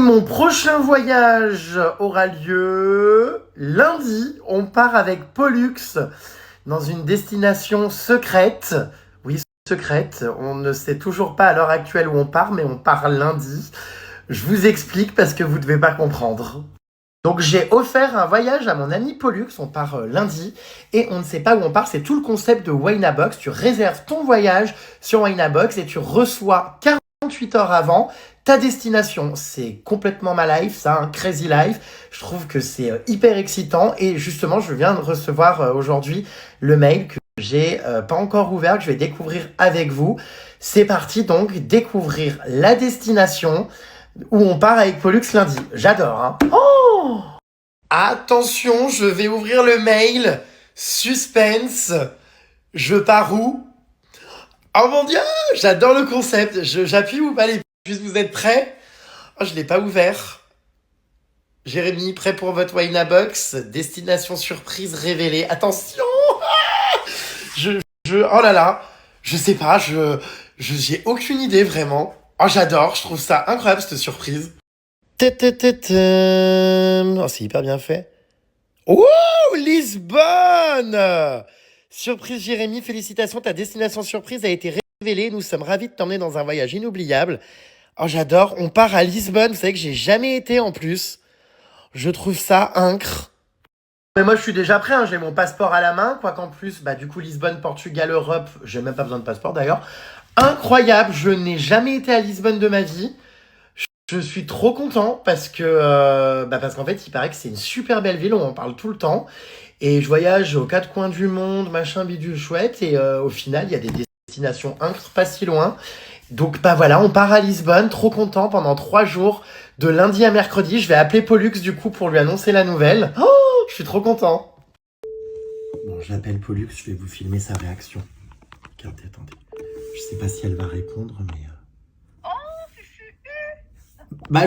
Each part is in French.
mon prochain voyage aura lieu lundi. On part avec Pollux dans une destination secrète. Oui, secrète. On ne sait toujours pas à l'heure actuelle où on part, mais on part lundi. Je vous explique parce que vous ne devez pas comprendre. Donc j'ai offert un voyage à mon ami Pollux, on part lundi et on ne sait pas où on part, c'est tout le concept de Waynabox. Tu réserves ton voyage sur Waynabox et tu reçois 48 heures avant ta destination. C'est complètement ma life, ça, un crazy life. Je trouve que c'est hyper excitant et justement je viens de recevoir aujourd'hui le mail que j'ai pas encore ouvert, que je vais découvrir avec vous. C'est parti donc, découvrir la destination où on part avec Pollux lundi. J'adore, hein. Oh! Attention, je vais ouvrir le mail. Suspense. Je pars où? Oh mon Dieu, j'adore le concept. J'appuie ou pas les puces? Vous êtes prêts? Oh, je l'ai pas ouvert. Jérémy, prêt pour votre Waynabox? Destination surprise révélée. Attention! Oh là là. Je sais pas, j'ai aucune idée vraiment. Oh, j'adore, je trouve ça incroyable cette surprise. Oh, c'est hyper bien fait. Oh, Lisbonne! Surprise Jérémy, félicitations, ta destination surprise a été révélée. Nous sommes ravis de t'emmener dans un voyage inoubliable. Oh, j'adore, on part à Lisbonne. Vous savez que j'ai jamais été en plus. Je trouve ça incre. Mais moi, je suis déjà prêt, hein. J'ai mon passeport à la main. Quoi qu'en plus, du coup, Lisbonne, Portugal, Europe, j'ai même pas besoin de passeport d'ailleurs. Incroyable, je n'ai jamais été à Lisbonne de ma vie. Je suis trop content parce qu'en fait, il paraît que c'est une super belle ville, on en parle tout le temps. Et je voyage aux quatre coins du monde, machin bidule chouette. Et au final, il y a des destinations incroyables, pas si loin. Donc voilà, on part à Lisbonne, trop content pendant 3 jours, de lundi à mercredi. Je vais appeler Pollux du coup pour lui annoncer la nouvelle. Oh, je suis trop content. Bon, j'appelle Pollux, je vais vous filmer sa réaction. Regardez, attendez. Je sais pas si elle va répondre, mais...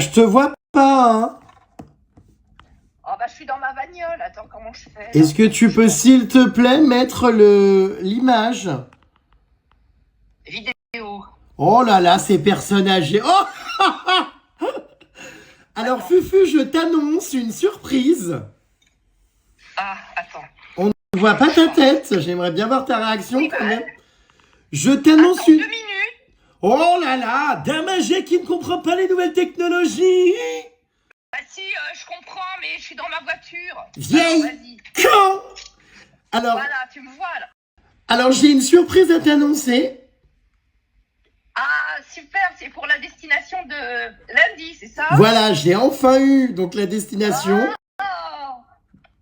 je te vois pas, hein. Oh, je suis dans ma bagnole. Attends, comment je fais là? Est-ce que tu peux, s'il te plaît, mettre l'image? Vidéo. Oh là là, ces personnes âgées. Oh Alors, Attends. Fufu, je t'annonce une surprise. Ah, attends. On ne voit pas ta tête. J'aimerais bien voir ta réaction Oui, quand même. Je t'annonce Attends, une... 2 minutes. Oh là là, dame âgée qui ne comprend pas les nouvelles technologies. Si, je comprends, mais je suis dans ma voiture. Vieille Alors, vas-y. con. Alors, Voilà, tu me vois là. alors j'ai une surprise à t'annoncer. Ah, super, c'est pour la destination de lundi, c'est ça? Voilà, j'ai enfin eu donc la destination. Oh,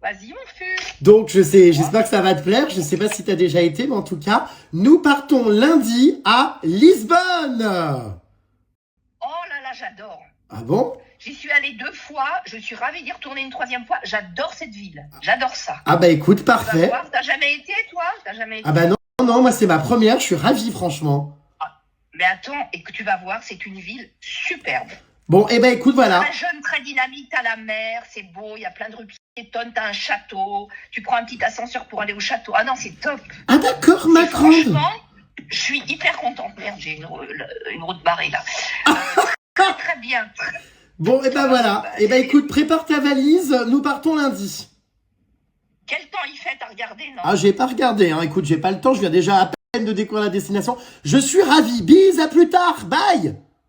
vas-y, mon fût. Donc j'espère que ça va te plaire. Je sais pas si tu as déjà été, mais en tout cas, nous partons lundi à Lisbonne. Oh là là, j'adore. Ah bon? J'y suis allée 2 fois, je suis ravie d'y retourner une 3e fois. J'adore cette ville, j'adore ça. Ah écoute, Tu vas parfait. voir, t'as jamais été, toi? T'as jamais été? Ah non, moi c'est ma première, je suis ravi franchement. Mais attends, et que tu vas voir, c'est une ville superbe. Bon, écoute, voilà. Très jeune, très dynamique, t'as la mer, c'est beau, il y a plein de rues piétonnes, t'as un château, tu prends un petit ascenseur pour aller au château. Ah non, c'est top. Ah d'accord, ma grande. Franchement, je suis hyper contente. Merde, j'ai une route barrée là. Très, très bien. Bon, voilà. Écoute, prépare ta valise, nous partons lundi. Quel temps il fait, t'as regardé, non? Ah, j'ai pas regardé, hein. Écoute, j'ai pas le temps, je viens déjà à peine de découvrir la destination. Je suis ravi, bise, à plus tard, bye.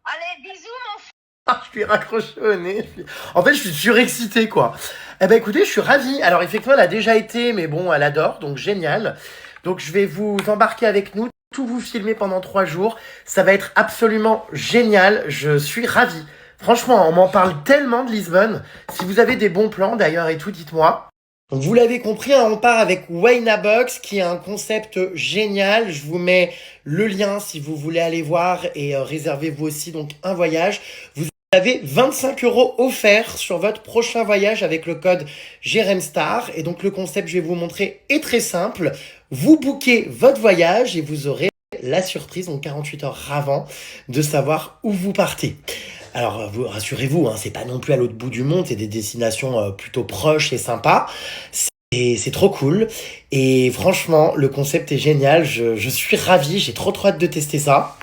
Allez, bisous, mon fils. Ah, je suis raccroché au nez. En fait, je suis surexcité, quoi. Écoutez, je suis ravi. Alors, effectivement, elle a déjà été, mais bon, elle adore, donc génial. Donc, je vais vous embarquer avec nous, tout vous filmer pendant 3 jours. Ça va être absolument génial. Je suis ravi. Franchement, on m'en parle tellement de Lisbonne. Si vous avez des bons plans, d'ailleurs, et tout, dites-moi. Donc, vous l'avez compris, hein, on part avec Waynabox, qui est un concept génial. Je vous mets le lien si vous voulez aller voir et réservez-vous aussi donc un voyage. Vous avez 25 € offerts sur votre prochain voyage avec le code JéremStar. Et donc, le concept, je vais vous montrer, est très simple. Vous bookez votre voyage et vous aurez la surprise, donc 48 heures avant, de savoir où vous partez. Alors, rassurez-vous, hein, c'est pas non plus à l'autre bout du monde, c'est des destinations plutôt proches et sympas. C'est trop cool. Et franchement, le concept est génial. Je suis ravi, j'ai trop hâte de tester ça.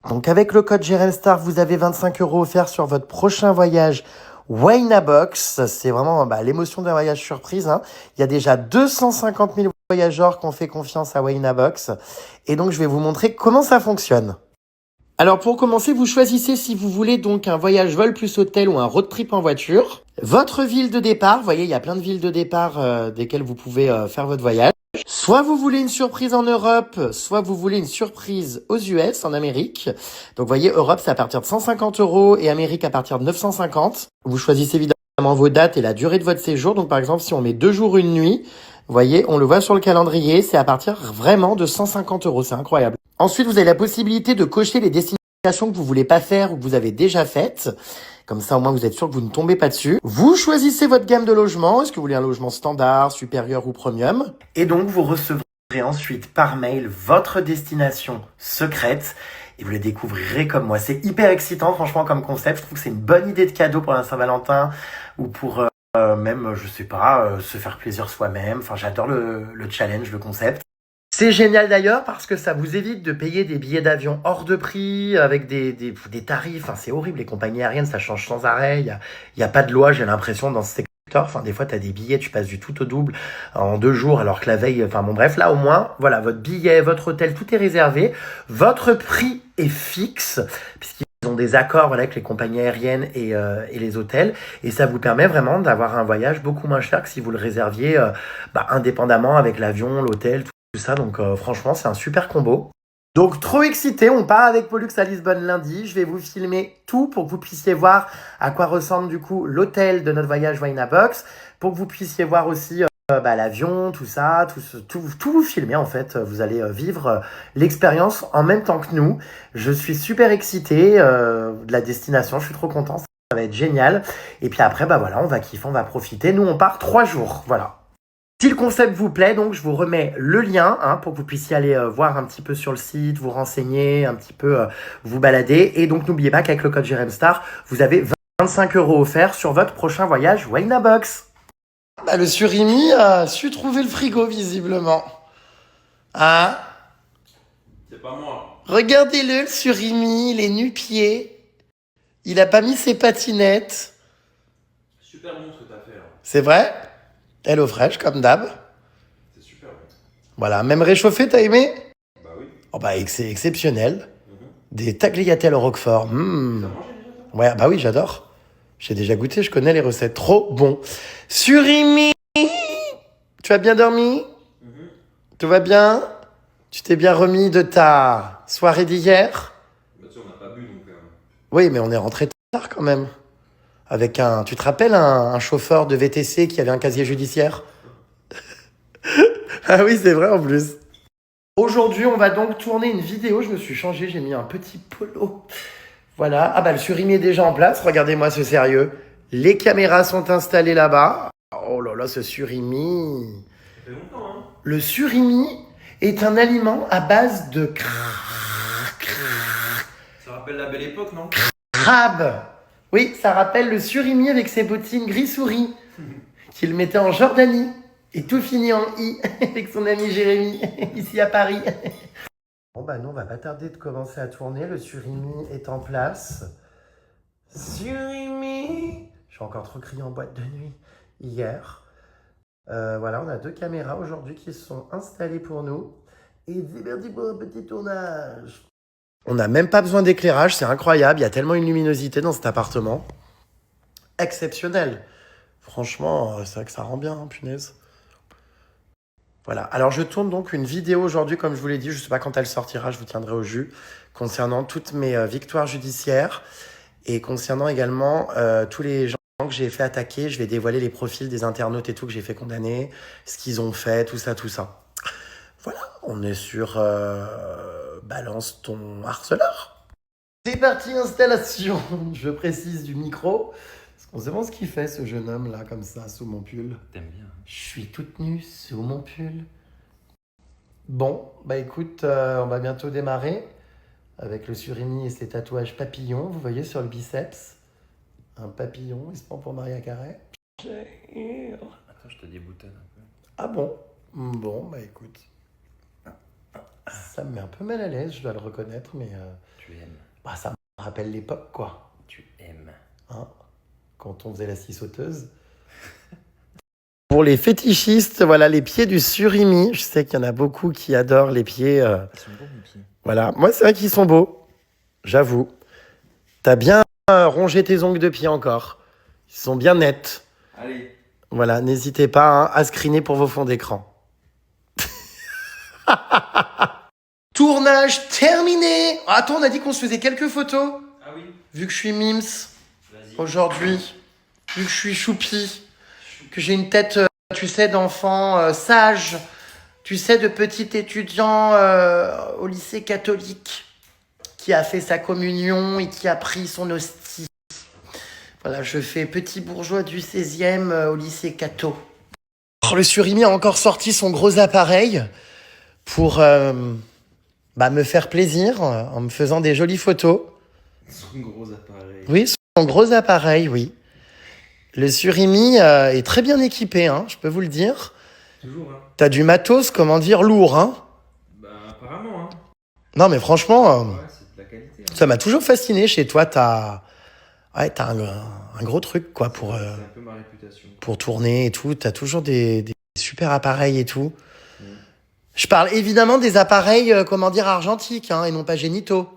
Donc avec le code JRLSTAR, vous avez 25 € offerts sur votre prochain voyage Waynabox. C'est vraiment l'émotion d'un voyage surprise, hein. Il y a déjà 250 000 voyageurs qui ont fait confiance à Waynabox. Et donc je vais vous montrer comment ça fonctionne. Alors pour commencer, vous choisissez si vous voulez donc un voyage vol plus hôtel ou un road trip en voiture. Votre ville de départ, vous voyez, il y a plein de villes de départ desquelles vous pouvez faire votre voyage. Soit vous voulez une surprise en Europe, soit vous voulez une surprise aux US, en Amérique. Donc vous voyez, Europe c'est à partir de 150 € et Amérique à partir de 950. Vous choisissez évidemment vos dates et la durée de votre séjour. Donc par exemple, si on met 2 jours, 1 nuit, vous voyez, on le voit sur le calendrier, c'est à partir vraiment de 150 €, c'est incroyable. Ensuite, vous avez la possibilité de cocher les destinations que vous voulez pas faire ou que vous avez déjà faites. Comme ça, au moins, vous êtes sûr que vous ne tombez pas dessus. Vous choisissez votre gamme de logement. Est-ce que vous voulez un logement standard, supérieur ou premium? Et donc, vous recevrez ensuite par mail votre destination secrète et vous la découvrirez comme moi. C'est hyper excitant, franchement, comme concept. Je trouve que c'est une bonne idée de cadeau pour la Saint-Valentin ou pour même, je sais pas, se faire plaisir soi-même. Enfin, j'adore le challenge, le concept. C'est génial d'ailleurs parce que ça vous évite de payer des billets d'avion hors de prix avec des tarifs. Enfin, c'est horrible, les compagnies aériennes, ça change sans arrêt. Il y a pas de loi, j'ai l'impression, dans ce secteur. Enfin, des fois, tu as des billets, tu passes du tout au double en 2 jours alors que la veille... Enfin bon, bref, là au moins, voilà, votre billet, votre hôtel, tout est réservé. Votre prix est fixe puisqu'ils ont des accords voilà, avec les compagnies aériennes et les hôtels. Et ça vous permet vraiment d'avoir un voyage beaucoup moins cher que si vous le réserviez indépendamment avec l'avion, l'hôtel, tout ça. Donc franchement, c'est un super combo. Donc trop excité, on part avec Pollux à Lisbonne lundi. Je vais vous filmer tout pour que vous puissiez voir à quoi ressemble du coup l'hôtel de notre voyage Waynabox, pour que vous puissiez voir aussi l'avion, tout ça, tout vous filmer en fait. Vous allez vivre l'expérience en même temps que nous. Je suis super excité de la destination, je suis trop content, ça va être génial. Et puis après, voilà, on va kiffer, on va profiter. Nous, on part 3 jours, voilà. Si le concept vous plaît, donc je vous remets le lien pour que vous puissiez aller voir un petit peu sur le site, vous renseigner, un petit peu vous balader. Et donc n'oubliez pas qu'avec le code JRMSTAR, vous avez 25 € offerts sur votre prochain voyage Waynabox. Le surimi a su trouver le frigo visiblement. Ah, C'est pas moi. regardez-le, le surimi, il est nu-pieds. Il a pas mis ses patinettes. Super bon ce que t'as fait là. C'est vrai? Hello Fresh, comme d'hab. C'est super bon. Voilà, même réchauffé, t'as aimé? Bah oui. Oh c'est exceptionnel. Des tagliatelles au roquefort. T'as mangé déjà toi? Ouais, bah oui, j'adore. J'ai déjà goûté, je connais les recettes. Trop bon. Surimi, tu as bien dormi? Tout va bien? Tu t'es bien remis de ta soirée d'hier? Bah tu sais, on n'a pas bu donc. Oui, mais on est rentré tard quand même. Avec un... Tu te rappelles un chauffeur de VTC qui avait un casier judiciaire? Ah oui, c'est vrai en plus. Aujourd'hui, on va donc tourner une vidéo. Je me suis changé, j'ai mis un petit polo. Voilà. Ah le surimi est déjà en place. Regardez-moi ce sérieux. Les caméras sont installées là-bas. Oh là là, ce surimi. Ça fait longtemps hein. Le surimi est un aliment à base de Ça rappelle la belle époque, non? crabe. Oui, ça rappelle le surimi avec ses bottines gris-souris qu'il mettait en Jordanie. Et tout finit en I avec son ami Jérémy, ici à Paris. Bon nous on va pas tarder de commencer à tourner. Le surimi est en place. Surimi. J'ai encore trop crié en boîte de nuit hier. Voilà, on a 2 caméras aujourd'hui qui sont installées pour nous. Et c'est parti pour un petit tournage. On n'a même pas besoin d'éclairage, c'est incroyable. Il y a tellement une luminosité dans cet appartement. Exceptionnel. Franchement, c'est vrai que ça rend bien, punaise. Voilà, alors je tourne donc une vidéo aujourd'hui, comme je vous l'ai dit, je ne sais pas quand elle sortira, je vous tiendrai au jus, concernant toutes mes victoires judiciaires et concernant également tous les gens que j'ai fait attaquer. Je vais dévoiler les profils des internautes et tout que j'ai fait condamner, ce qu'ils ont fait, tout ça, tout ça. Voilà, on est sur balance ton harceleur. C'est parti, installation. Je précise du micro. On se demande ce qu'il fait ce jeune homme là comme ça sous mon pull. T'aimes bien. Je suis toute nue sous mon pull. Bon, écoute, on va bientôt démarrer avec le surimi et ses tatouages papillons. Vous voyez sur le biceps, un papillon, il se prend pour Maria Carré. Attends, je te déboutonne un peu. Ah bon? Bon, écoute. Ça me met un peu mal à l'aise, je dois le reconnaître, mais Tu aimes. bah, ça me rappelle l'époque, quoi. Tu aimes. Hein, quand on faisait la scie sauteuse. Pour les fétichistes, voilà les pieds du surimi. Je sais qu'il y en a beaucoup qui adorent les pieds. Ils sont beaux, mes pieds. Voilà, moi c'est vrai qu'ils sont beaux, j'avoue. T'as bien rongé tes ongles de pied encore. Ils sont bien nets. Allez. Voilà, n'hésitez pas hein, à screener pour vos fonds d'écran. Tournage terminé. Attends, on a dit qu'on se faisait quelques photos. Ah oui. Vu que je suis mims Vas-y. aujourd'hui, vu que je suis choupi, que j'ai une tête, tu sais, d'enfant sage, tu sais, de petit étudiant au lycée catholique qui a fait sa communion et qui a pris son hostie. Voilà, je fais petit bourgeois du 16e au lycée catho. Oh, le surimi a encore sorti son gros appareil pour me faire plaisir en me faisant des jolies photos. Son gros appareil. Oui, son gros appareil, oui. Le surimi est très bien équipé, hein, je peux vous le dire. Toujours, hein. T'as du matos, comment dire, lourd, hein. Bah, apparemment, hein. Non, mais franchement, Ouais, c'est de la qualité. Hein. ça m'a toujours fasciné chez toi. T'as un gros truc, quoi, C'est un peu ma réputation. pour tourner et tout. T'as toujours des super appareils et tout. Je parle évidemment des appareils, argentiques, hein, et non pas génitaux.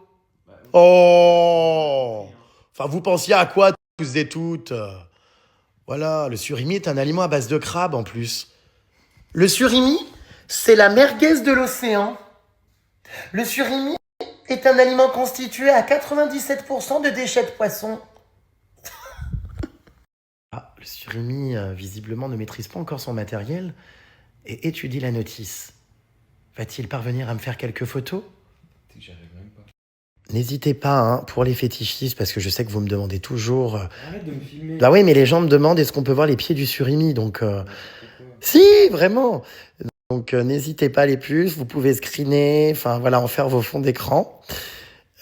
Bah, oui. Oh! Enfin, vous pensiez à quoi, tous et toutes? Voilà, le surimi est un aliment à base de crabe, en plus. Le surimi, c'est la merguez de l'océan. Le surimi est un aliment constitué à 97% de déchets de poisson. Ah, le surimi, visiblement, ne maîtrise pas encore son matériel et étudie la notice. Va-t-il parvenir à me faire quelques photos? C'est que j'arrive même pas. N'hésitez pas, hein, pour les fétichistes, parce que je sais que vous me demandez toujours... Arrête de me filmer. Bah oui, mais les gens me demandent est-ce qu'on peut voir les pieds du surimi, donc... Pourquoi? Si, vraiment. Donc n'hésitez pas les plus, vous pouvez screener, enfin voilà, en faire vos fonds d'écran.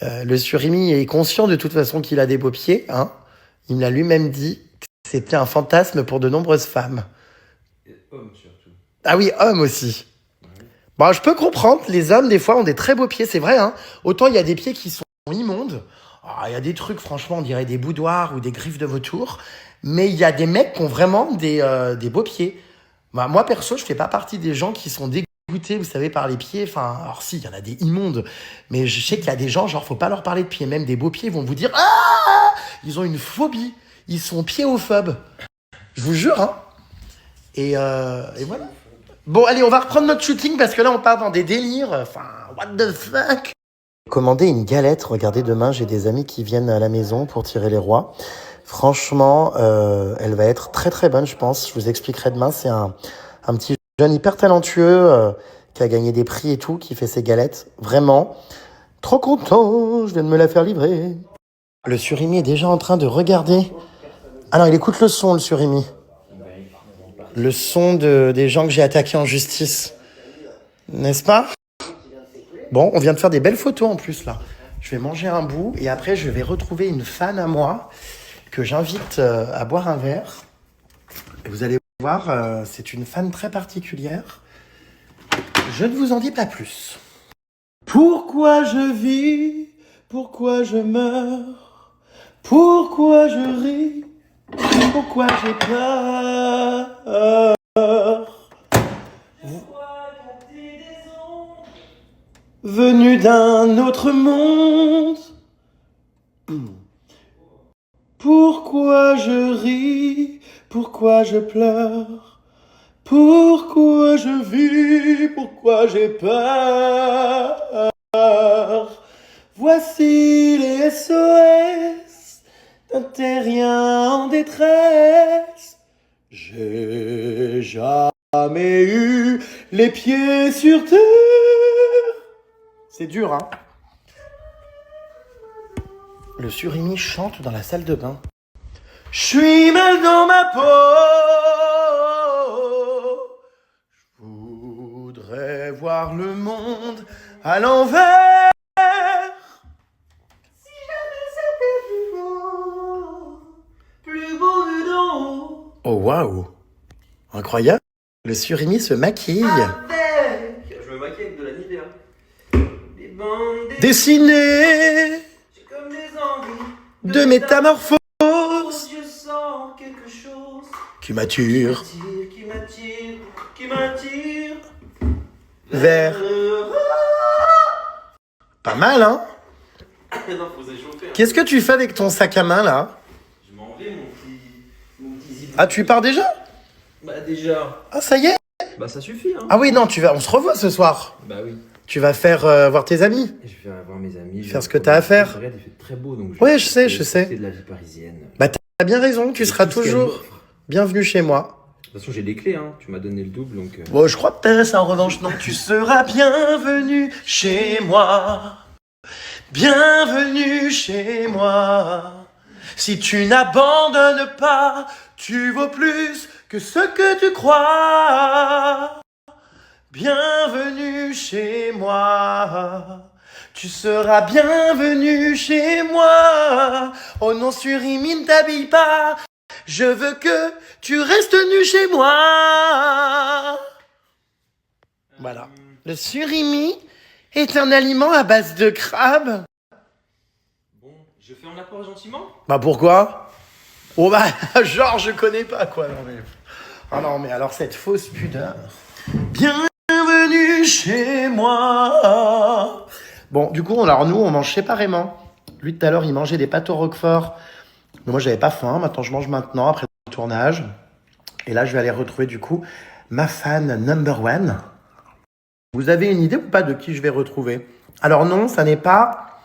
Le surimi est conscient de toute façon qu'il a des beaux pieds, hein. Il me l'a lui-même dit, que c'était un fantasme pour de nombreuses femmes. Et homme, surtout. Ah oui, hommes aussi. Ouais. Bon, je peux comprendre, les hommes des fois ont des très beaux pieds, c'est vrai, hein. Autant il y a des pieds qui sont immondes, il y a des trucs franchement, on dirait des boudoirs ou des griffes de vautour, mais il y a des mecs qui ont vraiment des beaux pieds. Bah, moi, perso, je fais pas partie des gens qui sont dégoûtés, vous savez, par les pieds. Enfin, alors si, il y en a des immondes. Mais je sais qu'il y a des gens, genre, faut pas leur parler de pieds. Même des beaux pieds, ils vont vous dire « Ah !» Ils ont une phobie. Ils sont piéophobes. Je vous jure, hein. Et voilà. Bon, allez, on va reprendre notre shooting parce que là, on part dans des délires. Enfin, what the fuck. Commander une galette. Regardez, demain, j'ai des amis qui viennent à la maison pour tirer les rois. Franchement, elle va être très très bonne, je pense. Je vous expliquerai demain. C'est un petit jeune hyper talentueux qui a gagné des prix et tout, qui fait ses galettes. Vraiment, trop content. Je viens de me la faire livrer. Le surimi est déjà en train de regarder. Ah non, il écoute le son, le surimi. Le son des gens que j'ai attaqués en justice. N'est-ce pas? Bon, on vient de faire des belles photos en plus, là. Je vais manger un bout et après, je vais retrouver une fan à moi que j'invite à boire un verre. Et vous allez voir, c'est une fan très particulière. Je ne vous en dis pas plus. Pourquoi je vis? Pourquoi je meurs? Pourquoi je ris? Pourquoi j'ai peur? Venu d'un autre monde. Pourquoi je ris? Pourquoi je pleure? Pourquoi je vis? Pourquoi j'ai peur? Voici les SOS d'un terrien en détresse. J'ai jamais eu les pieds sur terre. C'est dur, hein? Le surimi chante dans la salle de bain. Je suis mal dans ma peau. Je voudrais voir le monde à l'envers. Si jamais c'était plus beau vu d'en haut. Oh waouh! Incroyable! Le surimi se maquille. Je me maquille avec de la Nivea. bande Dessinée J'ai comme des envies de métamorphose Je sens quelque chose qui m'attire qui m'attire, qui m'attire vers... Pas mal, hein? Non, faut s'échauffer. Qu'est-ce que tu fais avec ton sac à main, là? Je m'en vais, mon petit zip. Ah, tu pars déjà? Bah déjà. Ah, ça y est? Bah ça suffit, hein. Ah oui, non, on se revoit ce soir. Bah oui. Tu vas faire voir tes amis. Je vais voir mes amis. Faire ce que t'as à faire. Regarde, il fait très beau, donc Ouais, je sais, je sais. C'est de la vie parisienne. Bah, t'as bien raison, tu seras toujours bienvenu chez moi. De toute façon, j'ai les clés, hein. Tu m'as donné le double, donc... Bon, je crois peut-être ça en revanche, non. Tu seras bienvenu chez moi. Bienvenue chez moi. Si tu n'abandonnes pas, tu vaux plus que ce que tu crois. Bienvenue chez moi. Tu seras bienvenu chez moi. Oh non, Surimi, ne t'habille pas. Je veux que tu restes nu chez moi. Voilà. Le surimi est un aliment à base de crabe. Bon, je fais en apport gentiment. Bah pourquoi? Oh bah genre je connais pas quoi. Non mais... Ah non mais alors cette fausse pudeur. Bienvenue chez moi. Bon du coup alors nous on mange séparément. Lui tout à l'heure il mangeait des pâtes au roquefort. Mais moi j'avais pas faim. Maintenant je mange maintenant après le tournage. Et là je vais aller retrouver du coup ma fan number one. Vous avez une idée ou pas de qui je vais retrouver? Alors non, ça n'est pas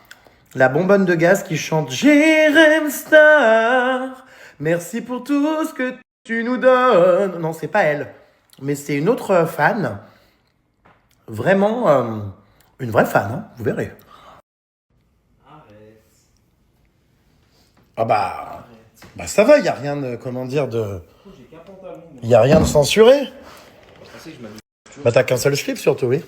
la bonbonne de gaz qui chante Jérém Star. Merci pour tout ce que tu nous donnes. Non, c'est pas elle. Mais c'est une autre fan. Vraiment, une vraie fan, hein, vous verrez. Arrête. Ah bah ça va, il n'y a rien de, comment dire, de... J'ai qu'un pantalon. Il n'y a rien de censuré. Je pensais que je m'avais... Bah t'as qu'un seul slip surtout, oui.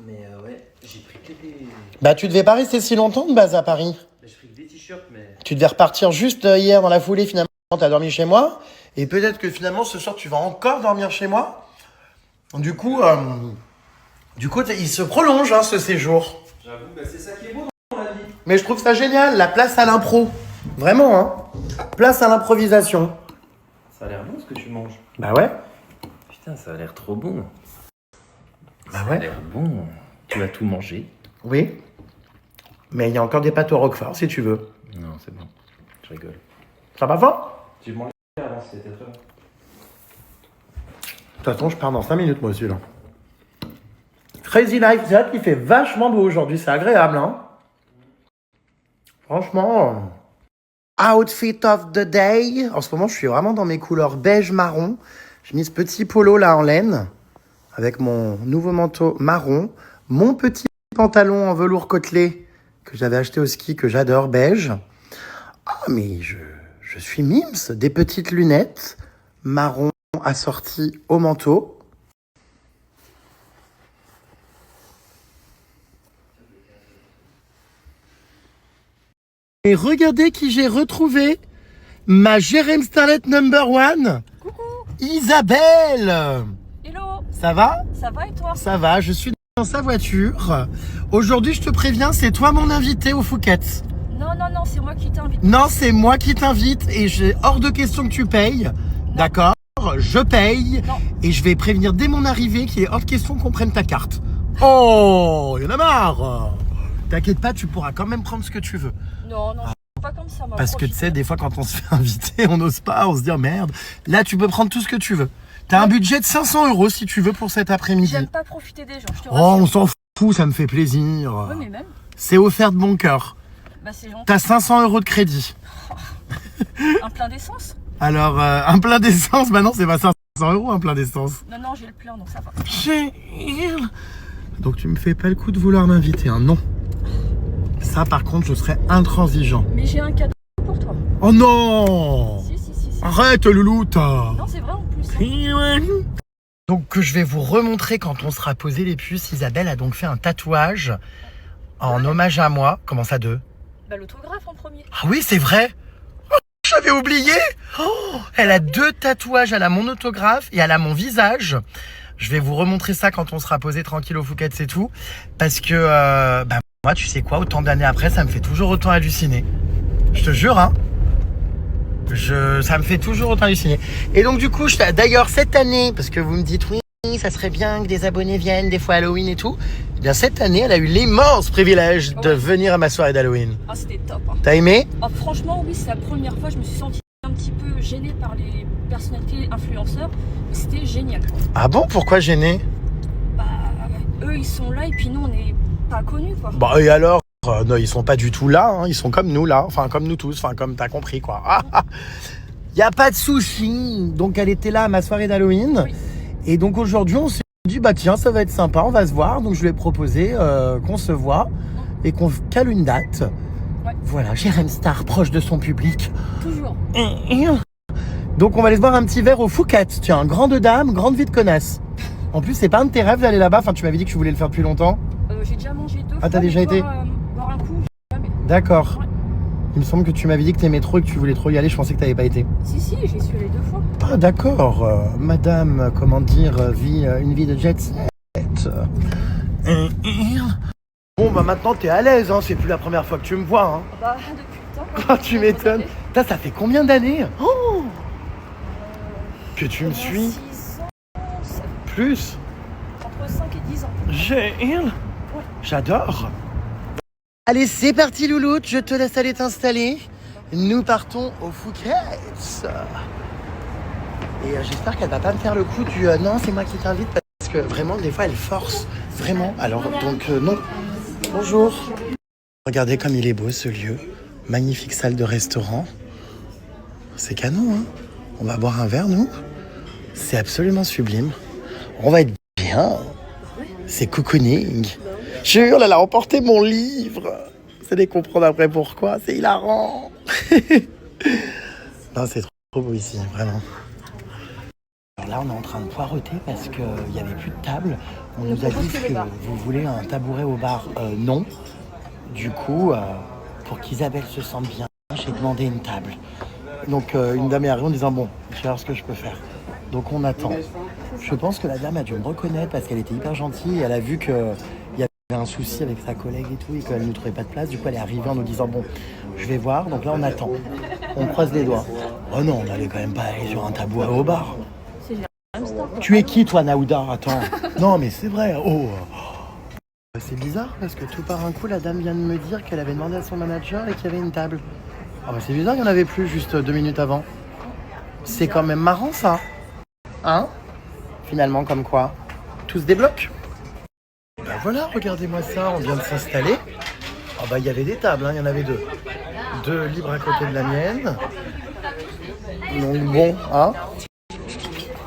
Mais ouais, j'ai pris que des... Bah tu devais pas rester si longtemps de base à Paris. J'ai pris que des t-shirts, mais... Tu devais repartir juste hier dans la foulée, finalement, t'as dormi chez moi. Et peut-être que finalement, ce soir, tu vas encore dormir chez moi. Du coup, il se prolonge, hein, ce séjour. J'avoue, bah c'est ça qui est beau dans la vie. Mais je trouve ça génial, la place à l'impro. Vraiment, hein. Place à l'improvisation. Ça a l'air bon ce que tu manges. Bah ouais. Putain, ça a l'air trop bon. Bah Ça a ouais. l'air bon. Tu as tout mangé? Oui. Mais il y a encore des pâtes au roquefort, si tu veux. Non, c'est bon. Je rigole. Ça va faim? Tu manges avant, c'était très bon. De toute façon, je pars dans 5 minutes, moi aussi, là. Crazy Life, c'est vrai qu'il fait vachement beau aujourd'hui, c'est agréable, hein. Franchement, outfit of the day. En ce moment, je suis vraiment dans mes couleurs beige-marron. J'ai mis ce petit polo là en laine, avec mon nouveau manteau marron, mon petit pantalon en velours côtelé que j'avais acheté au ski, que j'adore, beige. Ah, mais je suis mims, des petites lunettes marron assorties au manteau. Et regardez qui j'ai retrouvé, ma Jérém Starlet number one. Coucou. Isabelle. Hello. Ça va? Ça va et toi? Ça va, je suis dans sa voiture. Aujourd'hui, je te préviens, c'est toi mon invité au Fouquet's. Non, c'est moi qui t'invite. Non, c'est moi qui t'invite et j'ai hors de question que tu payes. D'accord? Je paye Non. et je vais prévenir dès mon arrivée qu'il est hors de question qu'on prenne ta carte. Oh, il y en a marre. T'inquiète pas, tu pourras quand même prendre ce que tu veux. Non, c'est pas comme ça. Moi, Parce que tu sais, des fois quand on se fait inviter, on n'ose pas, on se dit oh, merde. Là, tu peux prendre tout ce que tu veux. T'as un budget de 500 € si tu veux pour cet après-midi. J'aime pas profiter des gens, je te Oh, rassure. on s'en fout, ça me fait plaisir. Ouais, mais même. C'est offert de bon cœur. Bah, c'est gentil. T'as 500 € de crédit. Un plein d'essence? Alors, un plein d'essence, bah non, c'est pas 500 € un plein d'essence. Non, j'ai le plein, donc ça va. Donc tu me fais pas le coup de vouloir m'inviter, hein, non. Ça, par contre, je serais intransigeant. Mais j'ai un cadeau pour toi. Oh non! Si. Arrête, louloute! Non, c'est vrai en plus. Hein. Donc, que je vais vous remontrer quand on sera posé les puces. Isabelle a donc fait un tatouage en hommage à moi. Comment ça, deux? Bah, l'autographe en premier. Ah oui, c'est vrai! Oh, j'avais oublié! Oh, elle a 2 tatouages. Elle a mon autographe et elle a mon visage. Je vais vous remontrer ça quand on sera posé tranquille au Phuket, c'est tout. Parce que, moi, tu sais quoi, autant d'années après, ça me fait toujours autant halluciner. Je te jure, hein. Ça me fait toujours autant halluciner. Et donc, du coup, d'ailleurs, cette année, parce que vous me dites, oui, ça serait bien que des abonnés viennent des fois Halloween et tout. Eh bien, cette année, elle a eu l'immense privilège de venir à ma soirée d'Halloween. Ah, c'était top. Hein. T'as aimé? Ah, franchement, oui, c'est la première fois. Je me suis sentie un petit peu gênée par les personnalités influenceurs. Mais c'était génial. Ah bon? Pourquoi gêné? Bah, eux, ils sont là et puis nous, on n'est pas connus, quoi. Bah, et alors? Non, ils sont pas du tout là, hein. Ils sont comme nous là, enfin comme nous tous, enfin comme t'as compris quoi. Y a pas de souci. Donc elle était là à ma soirée d'Halloween. Oui. Et donc aujourd'hui on s'est dit bah tiens ça va être sympa, on va se voir. Donc je lui ai proposé qu'on se voit et qu'on cale une date. Ouais. Voilà, Jérém Star proche de son public. Toujours. Donc on va aller se boire un petit verre au Phuket. Tiens, grande dame, grande vie de connasse. En plus c'est pas un de tes rêves d'aller là-bas. Enfin tu m'avais dit que tu voulais le faire depuis longtemps. J'ai déjà mangé 2 fois. Ah, t'as déjà été? Boire un coup, jamais. D'accord. Ouais. Il me semble que tu m'avais dit que t'aimais trop et que tu voulais trop y aller. Je pensais que t'avais pas été. Si, j'y suis allée 2 fois. Ah d'accord, madame, comment dire, vit une vie de jet set. Bon bah maintenant t'es à l'aise, hein, c'est plus la première fois que tu me vois. Hein. Bah, depuis le temps. Ah, tu m'étonnes. Ça fait combien d'années que tu me suis? 6 ans, Plus. entre 5 et 10 ans. J'adore. Allez, c'est parti Louloute, je te laisse aller t'installer. Nous partons au Phuket. Et j'espère qu'elle va pas me faire le coup du non, c'est moi qui t'invite parce que vraiment, des fois, elle force. Vraiment. Alors, donc, non. Bonjour. Regardez comme il est beau ce lieu. Magnifique salle de restaurant. C'est canon, hein. On va boire un verre, nous. C'est absolument sublime. On va être bien. C'est cocooning. Jure, elle a emporté mon livre. Vous allez comprendre après pourquoi. C'est hilarant. Non, c'est trop beau ici, vraiment. Alors là, on est en train de poireauter parce qu'il n'y avait plus de table. On nous a dit que vous voulez un tabouret au bar. Non. Du coup, pour qu'Isabelle se sente bien, j'ai demandé une table. Donc, une dame est arrivée en disant, bon, je vais voir ce que je peux faire. Donc, on attend. Je pense que la dame a dû me reconnaître parce qu'elle était hyper gentille. Et elle a vu qu'il y avait un souci avec sa collègue et tout et qu'elle ne trouvait pas de place. Du coup, elle est arrivée en nous disant, bon, je vais voir. Donc là, on attend. On croise les doigts. Oh non, on n'allait quand même pas aller sur un tabouret au bar. Tu es qui, toi, Naouda? Attends. Non, mais c'est vrai. Oh. C'est bizarre parce que tout par un coup, la dame vient de me dire qu'elle avait demandé à son manager et qu'il y avait une table. Ah bah c'est bizarre, il n'y en avait plus juste 2 minutes avant. C'est quand même marrant, ça. Hein? Finalement, comme quoi, tout se débloque. Ben voilà, regardez-moi ça, on vient de s'installer. Ah bah il y avait des tables, hein, il y en avait 2. 2 libres à côté de la mienne. Donc bon, hein?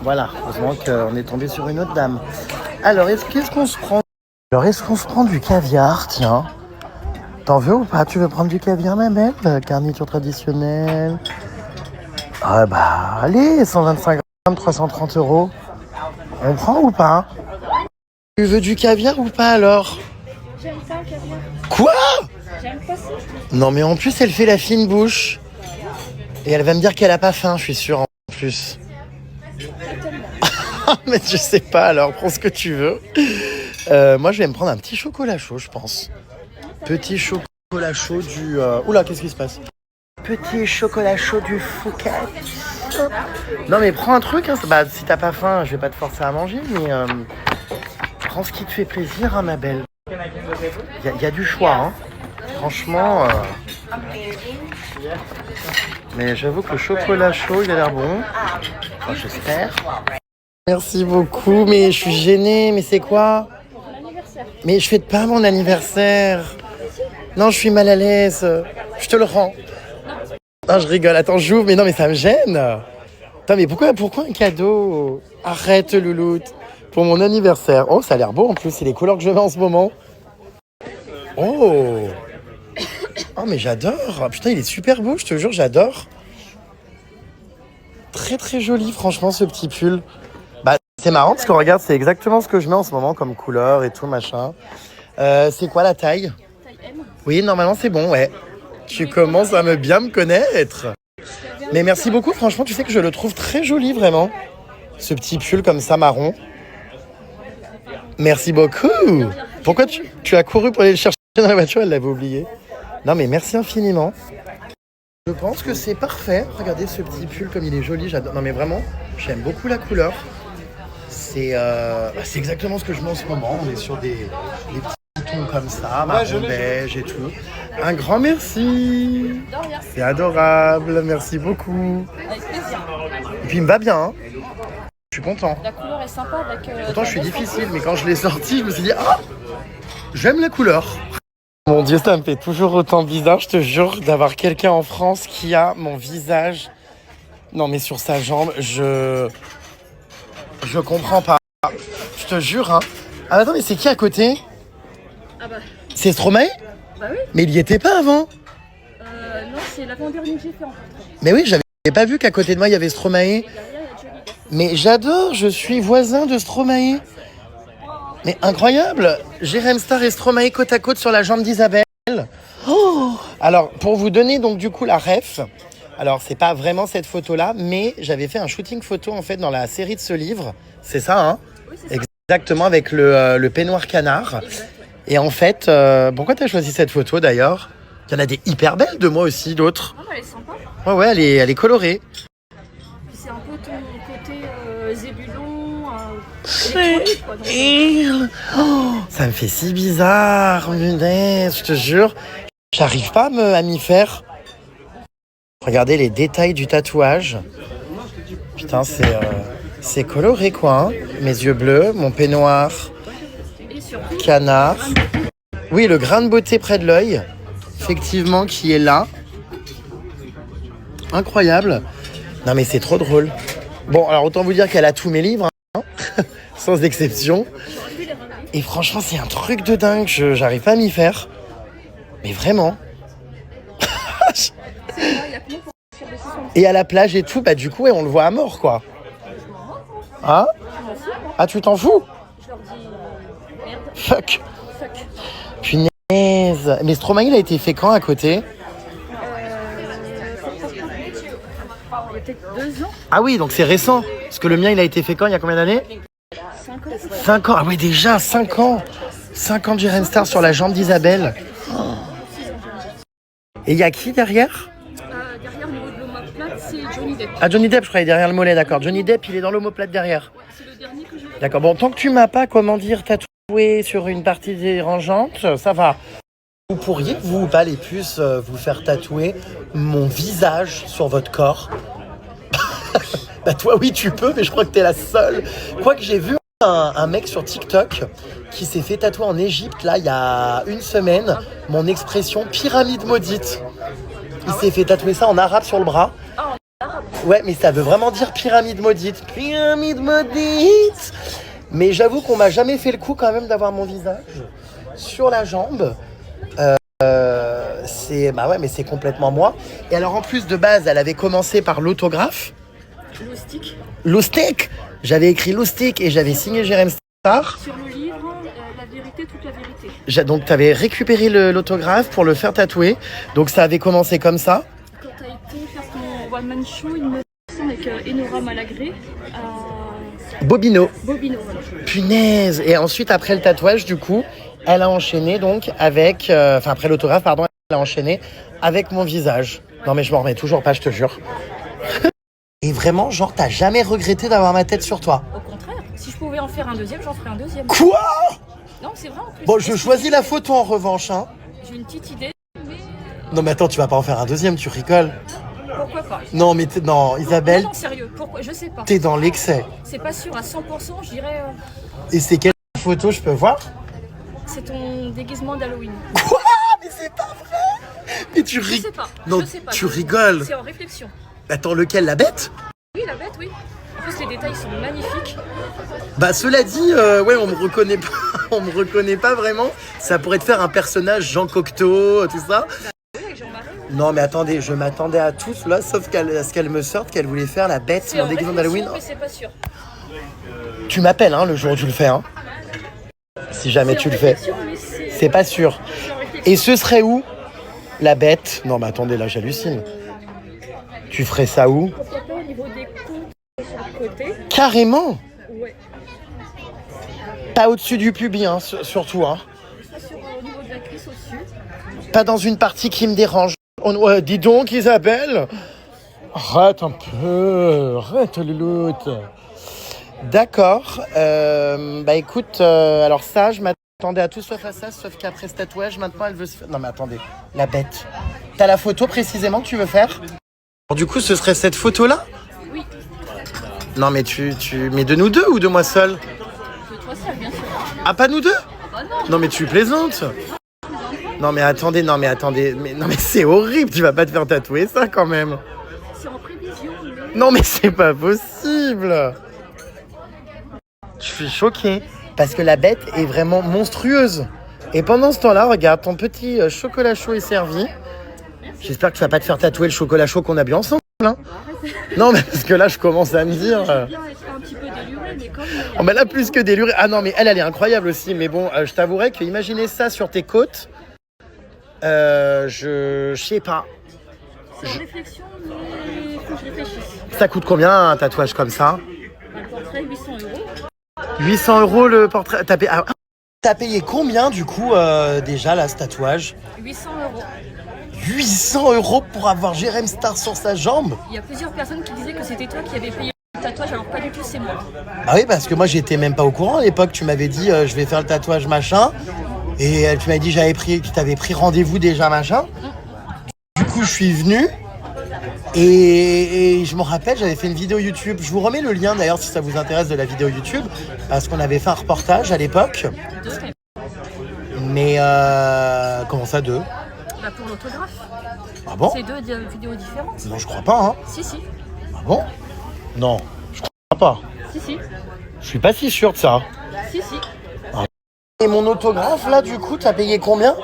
Voilà, heureusement qu'on est tombé sur une autre dame. Alors, qu'est-ce qu'on se prend? Alors, est-ce qu'on se prend du caviar, tiens? T'en veux ou pas? Tu veux prendre du caviar, ma belle? Garniture traditionnelle. Ah bah, allez, 125 grammes, 330 €. On prend ou pas? Tu veux du caviar ou pas, alors? J'aime pas le caviar. Quoi? J'aime pas ça. Non, mais en plus, elle fait la fine bouche. Et elle va me dire qu'elle a pas faim, je suis sûr, en plus. Mais je sais pas, alors prends ce que tu veux. Moi, je vais me prendre un petit chocolat chaud, je pense. Petit chocolat chaud du... Oula, qu'est-ce qui se passe? Petit chocolat chaud du Phuket. Non, mais prends un truc. Hein. Bah, si t'as pas faim, je vais pas te forcer à manger, mais prends ce qui te fait plaisir, hein, ma belle. Il y a du choix, hein. Franchement. Mais j'avoue que le chocolat chaud, il a l'air bon. Enfin, j'espère. Merci beaucoup, mais je suis gênée. Mais c'est quoi? Mais je fête pas mon anniversaire. Non, je suis mal à l'aise. Je te le rends. Non, je rigole. Attends, j'ouvre. Mais non, mais ça me gêne. Attends, mais pourquoi un cadeau? Arrête, louloute. Pour mon anniversaire. Oh, ça a l'air beau en plus. C'est les couleurs que je veux en ce moment. Oh. Oh, mais j'adore. Putain, il est super beau, je te jure, j'adore. Très, très joli, franchement, ce petit pull. Bah, c'est marrant parce que regarde, c'est exactement ce que je mets en ce moment comme couleur et tout, machin. C'est quoi la taille? Taille M. Oui, normalement, c'est bon, ouais. Tu commences à bien me connaître. Mais merci beaucoup, franchement, tu sais que je le trouve très joli, vraiment. Ce petit pull comme ça, marron. Merci beaucoup. Pourquoi tu as couru pour aller le chercher dans la voiture? Elle l'avait oublié. Non mais merci infiniment. Je pense que c'est parfait. Regardez ce petit pull comme il est joli. J'adore. Non mais vraiment, j'aime beaucoup la couleur. C'est exactement ce que je mets en ce moment. On est sur des petits tons comme ça, marron beige et tout. Un grand merci. C'est adorable. Merci beaucoup. Avec plaisir. Et puis il me va bien. Hein. Je suis content. La couleur est sympa avec. Pourtant je suis difficile, mais quand je l'ai sorti, je me suis dit ah, j'aime la couleur. Mon Dieu, ça me fait toujours autant bizarre, je te jure, d'avoir quelqu'un en France qui a mon visage. Non mais sur sa jambe, je comprends pas. Je te jure, hein. Ah attends, mais c'est qui à côté? Ah bah. C'est Stromae? Bah oui. Mais il y était pas avant. Non, c'est l'avant-dernier que j'ai fait en fait. Mais oui, j'avais pas vu qu'à côté de moi il y avait Stromae. Et derrière, il y a Johnny Depp. Mais j'adore, je suis voisin de Stromae. Mais incroyable! Jérém Star et Stromae côte à côte sur la jambe d'Isabelle. Oh! Alors, pour vous donner donc du coup la ref, alors c'est pas vraiment cette photo-là, mais j'avais fait un shooting photo en fait dans la série de ce livre. C'est ça, hein? Oui, c'est ça. Exactement, avec le peignoir canard. Exact. Et en fait, pourquoi t'as choisi cette photo d'ailleurs? Il y en a des hyper belles de moi aussi, d'autres. Ah bah, elle est sympa. Ouais, elle est colorée. Puis c'est un peu ton côté Zébulon, électronique, quoi. Donc, Oh, ça me fait si bizarre, punaise, je te jure. J'arrive pas à m'y faire. Regardez les détails du tatouage. Putain, c'est coloré quoi. Hein. Mes yeux bleus, mon peignoir, et surtout, canard. Oui, le grain de beauté près de l'œil, effectivement, qui est là. Incroyable. Non mais c'est trop drôle. Bon, alors autant vous dire qu'elle a tous mes livres, hein, sans exception. Et franchement, c'est un truc de dingue. J'arrive pas à m'y faire. Mais vraiment. il y a combien pour faire des sessions? Et à la plage et tout, bah du coup, ouais, on le voit à mort, quoi. Hein? Ah, tu t'en fous? Je leur dis merde, Fuck. fuck. Punaise. Mais Stromae, il a été fait quand à côté? Il y a peut-être 2 ans, Ah oui, donc c'est récent. Parce que le mien, il a été fait quand? Il y a combien d'années? 5 ans. 5 ans. Ah ouais, déjà, 5 ans. 5 ans de Jérém Star sur la jambe d'Isabelle. Oh. Et il y a qui derrière? Derrière, au niveau de l'omoplate, c'est Johnny Depp. Ah, Johnny Depp, je croyais derrière le mollet, d'accord. Johnny Depp, il est dans l'omoplate derrière. Ouais, c'est le dernier que je fais. D'accord, bon, tant que tu m'as pas, comment dire, tatoué sur une partie dérangeante, ça va. Vous pourriez, vous ou pas, les puces, vous faire tatouer mon visage sur votre corps? Bah toi, oui, tu peux, mais je crois que t'es la seule. Quoique j'ai vu un mec sur TikTok qui s'est fait tatouer en Égypte, là, il y a une semaine, mon expression pyramide maudite. Il s'est fait tatouer ça en arabe sur le bras. Ouais, mais ça veut vraiment dire pyramide maudite. Pyramide maudite. Mais j'avoue qu'on m'a jamais fait le coup quand même d'avoir mon visage sur la jambe. Bah ouais, mais c'est complètement moi. Et alors en plus de base, elle avait commencé par l'autographe. Loustic. Loustic. J'avais écrit Loustic et j'avais signé Jérém Star. Sur le livre, la vérité, toute la vérité. Donc tu avais récupéré l'autographe pour le faire tatouer. Donc ça avait commencé comme ça. Quand tu as été faire ton one-man show, il me semble, avec Enora Malagré à Bobino. Bobino. Voilà. Punaise. Et ensuite, après le tatouage, du coup, elle a enchaîné donc avec... après l'autographe, pardon, elle a enchaîné avec mon visage. Non mais je m'en remets toujours pas, je te jure. Et vraiment, genre, t'as jamais regretté d'avoir ma tête sur toi? Au contraire, si je pouvais en faire un deuxième, j'en ferais un deuxième. Quoi? Non, c'est vrai en plus. Bon, je choisis la photo en revanche, hein. J'ai une petite idée, mais Non mais attends, tu vas pas en faire un deuxième, tu rigoles. pourquoi pas? Non mais non, Isabelle, Non, sérieux, pourquoi? Je sais pas. t'es dans l'excès. C'est pas sûr à 100%, je dirais. Et c'est quelle photo, je peux voir? C'est ton déguisement d'Halloween. Quoi? Mais c'est pas vrai. Mais tu Je rigoles. sais pas. Non, je sais pas. tu rigoles. C'est en réflexion. Attends, lequel, la bête? Oui, la bête, oui. En plus, les détails sont magnifiques. Bah cela dit, ouais, on me reconnaît pas, on me reconnaît pas vraiment. Ça pourrait te faire un personnage Jean Cocteau, tout ça. Oui, avec Jean-Marie. Non mais attendez, je m'attendais à tout là, sauf à ce qu'elle me sorte qu'elle voulait faire la bête, C'est mon en déguisement réflexion, d'Halloween. mais c'est pas sûr. Tu m'appelles hein, le jour où tu le fais, hein. Si jamais tu le fais. C'est en réflexion, mais C'est pas sûr. c'est en réflexion. Et ce serait où? La bête? Non mais attendez, là j'hallucine. Tu ferais ça où? Pourquoi pas au niveau des comptes sur le côté? Carrément. Ouais. Pas au-dessus du pubis, hein, surtout. Hein. Au niveau de la cuisse au-dessus. Pas dans une partie qui me dérange. Dis donc, Isabelle. Arrête un peu. Arrête, louloute. D'accord. Bah écoute, alors ça, je m'attendais à tout sauf à ça, sauf qu'après ce tatouage, maintenant elle veut se faire... Non mais attendez, la bête. T'as la photo précisément que tu veux faire? Alors, du coup, ce serait cette photo-là? Oui. Non mais mais de nous deux ou de moi seul? De toi seul, bien sûr. Ah, pas nous deux? Bah non. Non mais tu plaisantes. Non mais attendez, non mais c'est horrible, tu vas pas te faire tatouer ça quand même. C'est en prévision. Mais... Non mais c'est pas possible. Je suis choquée parce que la bête est vraiment monstrueuse. Et pendant ce temps-là, regarde, ton petit chocolat chaud est servi. J'espère que tu vas pas te faire tatouer le chocolat chaud qu'on a bu ensemble. Hein. Non mais parce que là je commence à me dire... bien être un petit peu déluré, mais comme... Oh mais là plus que déluré. Ah non mais elle est incroyable aussi. Mais bon, je t'avouerais que imaginer ça sur tes côtes, je sais pas. C'est en réflexion, mais faut que je réfléchisse. Ça coûte combien un tatouage comme ça? Le portrait, 800 €. 800 € le portrait. T'as payé combien du coup déjà là ce tatouage? 800 €. 800 € pour avoir Jérém Star sur sa jambe? Il y a plusieurs personnes qui disaient que c'était toi qui avais payé le tatouage, alors pas du tout, c'est moi. Ah oui, parce que moi j'étais même pas au courant à l'époque. Tu m'avais dit je vais faire le tatouage machin. Et tu m'avais dit que tu avais pris rendez-vous déjà machin. Du coup je suis venu. Et je me rappelle, j'avais fait une vidéo YouTube. Je vous remets le lien d'ailleurs si ça vous intéresse de la vidéo YouTube. Parce qu'on avait fait un reportage à l'époque. Mais comment ça, deux? Bah pour l'autographe. Ah bon? C'est deux vidéos différentes. Non, je crois pas, hein. Si, si. Ah bon? Non, je crois pas. Si, si. Je suis pas si sûr de ça. Si, si. Et mon autographe, là, du coup, t'as payé combien?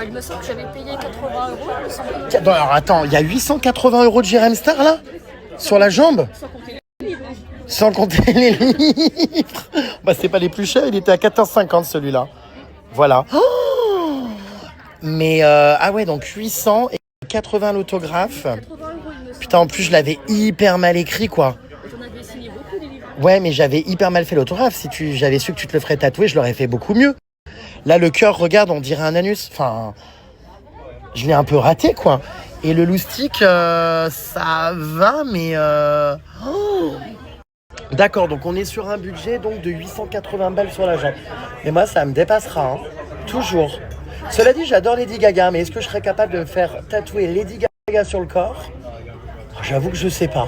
Il me semble que j'avais payé 80 €, il me semble. Non, alors attends, il y a 880 € de Jérém Star, là? Sur la jambe? Sans compter les livres. Sans compter les livres. Bah, c'est pas les plus chers, il était à 14,50 celui-là. Voilà. Oh, mais, ah ouais, donc 800 et 80 l'autographe. 80 €, il me semble. Putain, en plus, je l'avais hyper mal écrit, quoi. J'en avais signé beaucoup des livres. Ouais, mais j'avais hyper mal fait l'autographe. Si j'avais su que tu te le ferais tatouer, je l'aurais fait beaucoup mieux. Là, le cœur, regarde, on dirait un anus. Enfin, je l'ai un peu raté, quoi. Et le loustic, ça va, mais... Oh. D'accord, donc on est sur un budget donc de 880 balles sur la jambe. Mais moi, ça me dépassera, hein. Toujours. Cela dit, j'adore Lady Gaga, mais est-ce que je serais capable de me faire tatouer Lady Gaga sur le corps? J'avoue que je sais pas.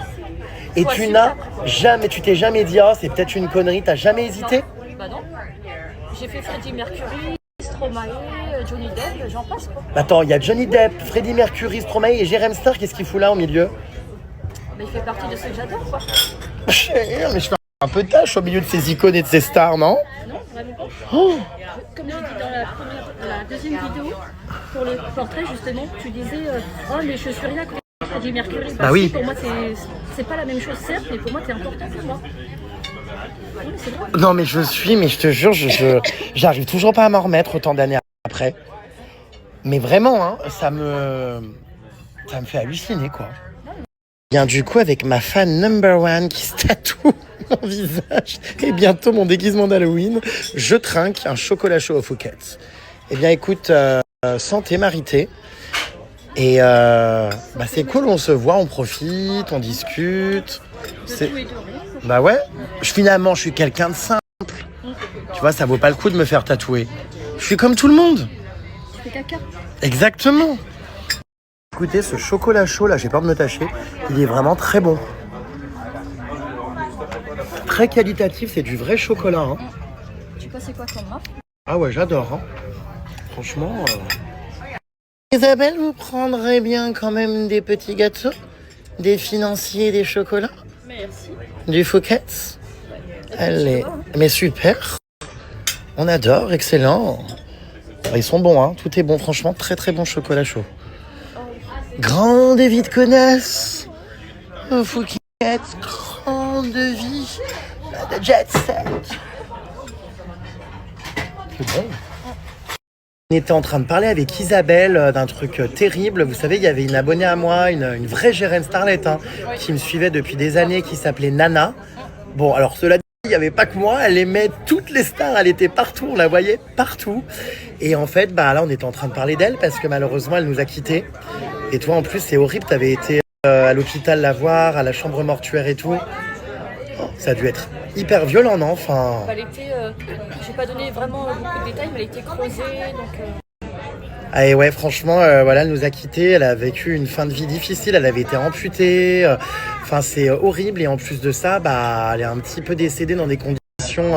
Et Toi, tu si, n'as jamais, tu t'es jamais dit, oh, c'est peut-être une connerie, t'as jamais hésité? Bah non. J'ai fait Freddie Mercury, Stromae, Johnny Depp, j'en passe quoi. Attends, il y a Johnny Depp, Freddie Mercury, Stromae et Jérém Star, qu'est-ce qu'il fout là au milieu? Mais il fait partie de ceux que j'adore quoi. Mais je fais un peu de tâche au milieu de ces icônes et de ces stars, non? Non, vraiment pas. Oh. Comme j'ai dit dans la deuxième vidéo, pour le portrait justement, tu disais oh mais je suis rien contre Freddie Mercury. Bah oui. Si, pour moi c'est pas la même chose certes, mais pour moi t'es important pour moi. Oui, c'est vrai. Non mais je te jure, j'arrive toujours pas à m'en remettre autant d'années après. Mais vraiment, hein, ça me fait halluciner, quoi. Bien du coup avec ma fan number one qui se tatoue mon visage et bientôt mon déguisement d'Halloween, je trinque un chocolat chaud au Phuket. Eh bien écoute, santé Marité. Et c'est cool, on se voit, on profite, on discute. Bah ouais, finalement je suis quelqu'un de simple. Tu vois, ça vaut pas le coup de me faire tatouer. Je suis comme tout le monde. Tu fais caca. Exactement. Écoutez, ce chocolat chaud là, j'ai peur de me tâcher, il est vraiment très bon. Très qualitatif, c'est du vrai chocolat. Hein. Tu passes quoi comme marque? Ah ouais, j'adore. Hein. Franchement. Isabelle, vous prendrez bien quand même des petits gâteaux? Des financiers, des chocolats? Merci. Du Phuket? Allez, mais super. On adore, excellent. Ils sont bons, hein. Tout est bon, franchement, très très bon chocolat chaud. Grande vie de connasse. Phuket, grande vie de jet set. C'est bon. On était en train de parler avec Isabelle d'un truc terrible. Vous savez, il y avait une abonnée à moi, une vraie Jérém Starlet, hein, qui me suivait depuis des années, qui s'appelait Nana. Bon, alors cela dit, il n'y avait pas que moi, elle aimait toutes les stars, elle était partout, on la voyait partout. Et en fait, bah là, on était en train de parler d'elle parce que malheureusement, elle nous a quittés. Et toi, en plus, c'est horrible, t'avais été à l'hôpital la voir, à la chambre mortuaire et tout. Oh, ça a dû être hyper violent, non? Enfin... Elle était, j'ai pas donné vraiment beaucoup de détails, mais elle était creusée, donc... Ah et ouais, franchement, voilà, elle nous a quittés, elle a vécu une fin de vie difficile, elle avait été amputée, enfin c'est horrible et en plus de ça, bah, elle est un petit peu décédée dans des conditions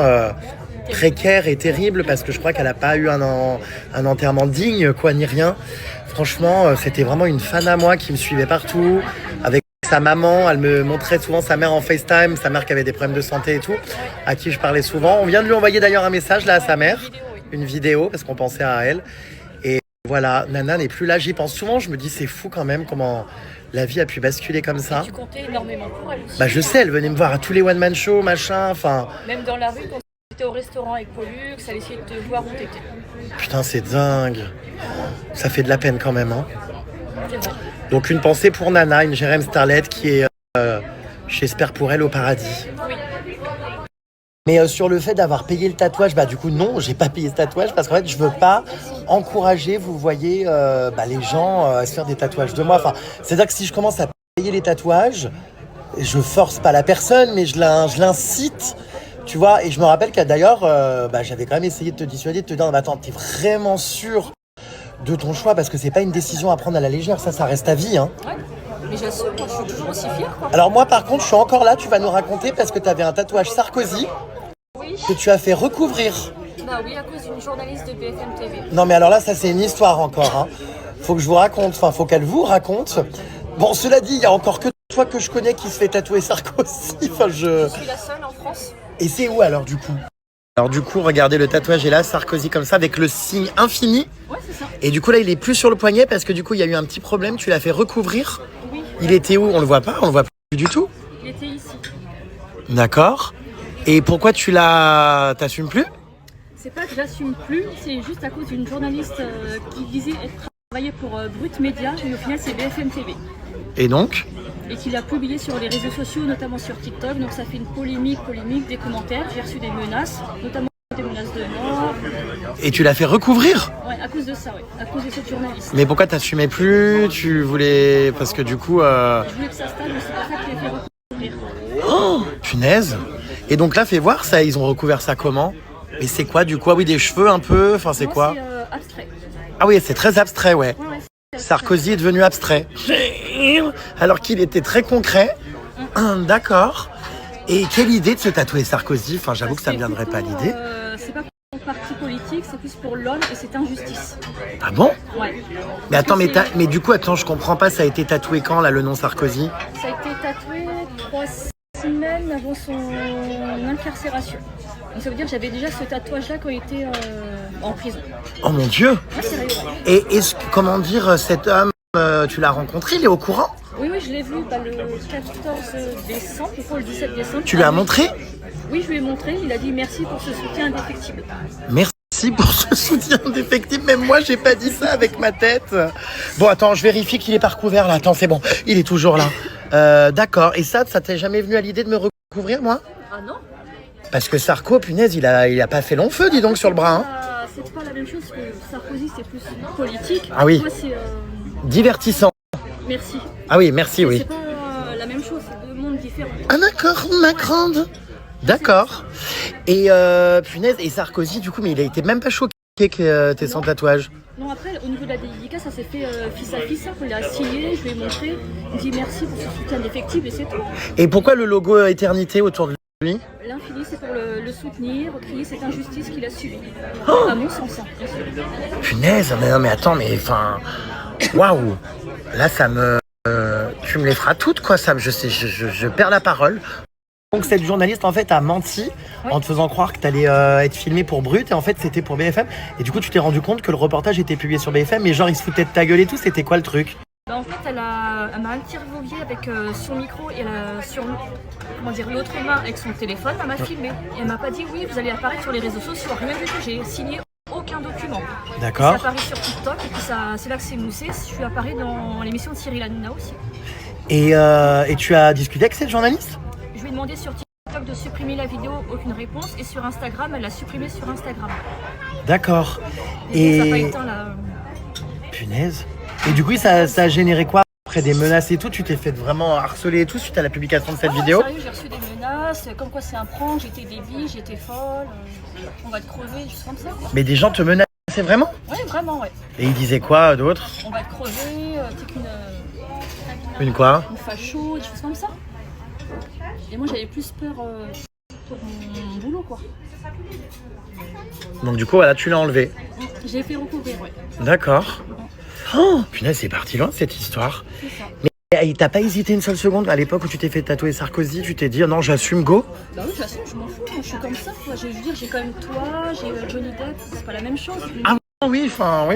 précaires et terribles parce que je crois qu'elle n'a pas eu un enterrement digne, quoi, ni rien. Franchement, c'était vraiment une fan à moi qui me suivait partout, avec sa maman, elle me montrait souvent sa mère en FaceTime, sa mère qui avait des problèmes de santé et tout, à qui je parlais souvent. On vient de lui envoyer d'ailleurs un message là à sa mère, une vidéo, parce qu'on pensait à elle. Voilà, Nana n'est plus là, j'y pense souvent, je me dis c'est fou quand même comment la vie a pu basculer comme ça. Tu comptais énormément pour elle aussi. Bah je sais, elle venait me voir à tous les one-man shows, machin, enfin... Même dans la rue, quand tu étais au restaurant avec Pollux, elle essayait de te voir où t'étais. Putain, c'est dingue. Ça fait de la peine quand même, hein. C'est vrai. Donc une pensée pour Nana, une Jérém Starlet qui est, j'espère pour elle, au paradis. Oui. Mais sur le fait d'avoir payé le tatouage, bah du coup non, j'ai pas payé ce tatouage parce qu'en fait je veux pas encourager, vous voyez, les gens à se faire des tatouages de moi. Enfin, c'est-à-dire que si je commence à payer les tatouages, je force pas la personne, mais je l'incite, tu vois. Et je me rappelle qu'à d'ailleurs, j'avais quand même essayé de te dissuader, de te dire, non, mais attends, t'es vraiment sûr de ton choix parce que c'est pas une décision à prendre à la légère, ça reste ta vie, hein. Ouais. Mais j'assume, moi je suis toujours aussi fière, quoi. Alors moi par contre, je suis encore là, tu vas nous raconter parce que t'avais un tatouage Sarkozy. Oui. Que tu as fait recouvrir. Bah oui, à cause d'une journaliste de BFM TV. Non mais alors là, ça c'est une histoire encore, hein. Faut que je vous raconte, enfin faut qu'elle vous raconte. Bon, cela dit, il y a encore que toi que je connais qui se fait tatouer Sarkozy. Enfin, Je suis la seule en France. Et c'est où alors du coup? Alors du coup, regardez, le tatouage est là, Sarkozy comme ça, avec le signe infini. Ouais, c'est ça. Et du coup là, il est plus sur le poignet parce que du coup, il y a eu un petit problème, tu l'as fait recouvrir. Oui. Il était où? On le voit pas, on le voit plus du tout. Il était ici. D'accord. Et pourquoi tu t'assumes plus? C'est pas que j'assume plus, c'est juste à cause d'une journaliste qui disait travailler pour Brut Média, mais au final c'est BFM TV. Et donc? Et qui l'a publié sur les réseaux sociaux, notamment sur TikTok, donc ça fait une polémique, des commentaires. J'ai reçu des menaces, notamment des menaces de mort. Et tu l'as fait recouvrir? Ouais, à cause de ça, ouais, à cause de cette journaliste. Mais pourquoi t'assumais plus? Tu voulais... Parce que du coup... Je voulais que ça stable, mais c'est pour ça que je l'ai fait recouvrir. Oh, punaise. Et donc là, fais voir ça, ils ont recouvert ça comment? Et c'est quoi du coup? Ah oui, des cheveux un peu, enfin c'est Non, quoi? C'est abstrait. Ah oui, c'est très abstrait, ouais. Ouais, c'est Sarkozy est devenu abstrait. Alors qu'il était très concret. D'accord. Et quelle idée de se tatouer Sarkozy? Enfin, j'avoue que ça ne me viendrait pas à l'idée. C'est pas pour le parti politique, c'est plus pour l'homme et c'est injustice. Ah bon? Ouais. Mais attends, mais du coup, attends, je comprends pas, ça a été tatoué quand, là, le nom Sarkozy? Ça a été tatoué 3 semaines avant son incarcération. Donc ça veut dire que j'avais déjà ce tatouage-là quand il était en prison. Oh mon Dieu! Ah, sérieux, ouais. Et comment dire, cet homme, tu l'as rencontré, il est au courant? Oui, je l'ai vu le 14 décembre, je crois le 17 décembre. Tu lui as montré? Oui, je lui ai montré, il a dit merci pour ce soutien indéfectible. Merci pour ce soutien indéfectible, même moi j'ai pas dit ça avec ma tête. Bon attends, je vérifie qu'il est pas recouvert là, attends c'est bon, il est toujours là. D'accord, et ça t'est jamais venu à l'idée de me recouvrir moi? Ah non? Parce que Sarko, punaise, il a pas fait long feu, dis donc, sur le bras. Hein. C'est pas la même chose, que Sarkozy c'est plus politique. Ah oui. Moi c'est... Divertissant. Merci. Ah oui, merci, oui. C'est pas la même chose, c'est deux mondes différents. Ah d'accord, ma grande. D'accord. Et punaise, et Sarkozy, du coup, mais il a été même pas choqué que t'es sans tatouage. Non, après, au niveau de la dédicace, ça s'est fait fils à fils. Il a signé, je lui ai montré. Il me dit merci pour ce soutien indéfectible et c'est tout. Et pourquoi le logo éternité autour de lui? L'infini, c'est pour le soutenir, crier cette injustice qu'il a subie. Oh, à mon sens, hein, bien sûr. Punaise, mais non, mais attends, mais enfin... Waouh. Là, ça me... tu me les feras toutes, quoi. Ça, je perds la parole. Donc cette journaliste en fait a menti en te faisant croire que tu allais être filmé pour Brut et en fait c'était pour BFM et du coup tu t'es rendu compte que le reportage était publié sur BFM mais genre ils se foutaient de ta gueule et tout, c'était quoi le truc? Bah, en fait elle m'a interviewé avec son micro et elle a sur l'autre main avec son téléphone, elle m'a filmé et elle m'a pas dit oui vous allez apparaître sur les réseaux sociaux, rien du tout, j'ai signé aucun document. D'accord. C'est apparu sur TikTok et puis c'est là que c'est moussé, je suis apparue dans l'émission de Cyril Hanouna aussi. Et tu as discuté avec cette journaliste? Je lui ai demandé sur TikTok TikTok de supprimer la vidéo, aucune réponse. Et sur Instagram, elle l'a supprimée sur Instagram. D'accord. Et ça n'a pas éteint la... Punaise. Et du coup, ça a généré quoi? Après des menaces et tout, tu t'es fait vraiment harceler et tout suite à la publication de cette vidéo? Sérieux, j'ai reçu des menaces, comme quoi c'est un prank, j'étais débile, j'étais folle, on va te crever, juste comme ça. Quoi. Mais des gens te menaçaient vraiment? Ouais, vraiment, ouais. Et ils disaient quoi d'autre? On va te crever, t'es qu'une... Une quoi? Une facho, des choses comme ça. Et moi, j'avais plus peur pour mon boulot, quoi. Donc du coup, voilà, tu l'as enlevé. J'ai fait recouvrir, ouais. D'accord. Oh, punaise, c'est parti loin cette histoire. C'est ça. Mais t'as pas hésité une seule seconde à l'époque où tu t'es fait tatouer Sarkozy, tu t'es dit non, j'assume, go? Bah oui, j'assume, je m'en fous, moi, je suis comme ça, quoi. Je veux dire, j'ai quand même toi, j'ai Johnny Depp, c'est pas la même chose. Ah oui, enfin oui.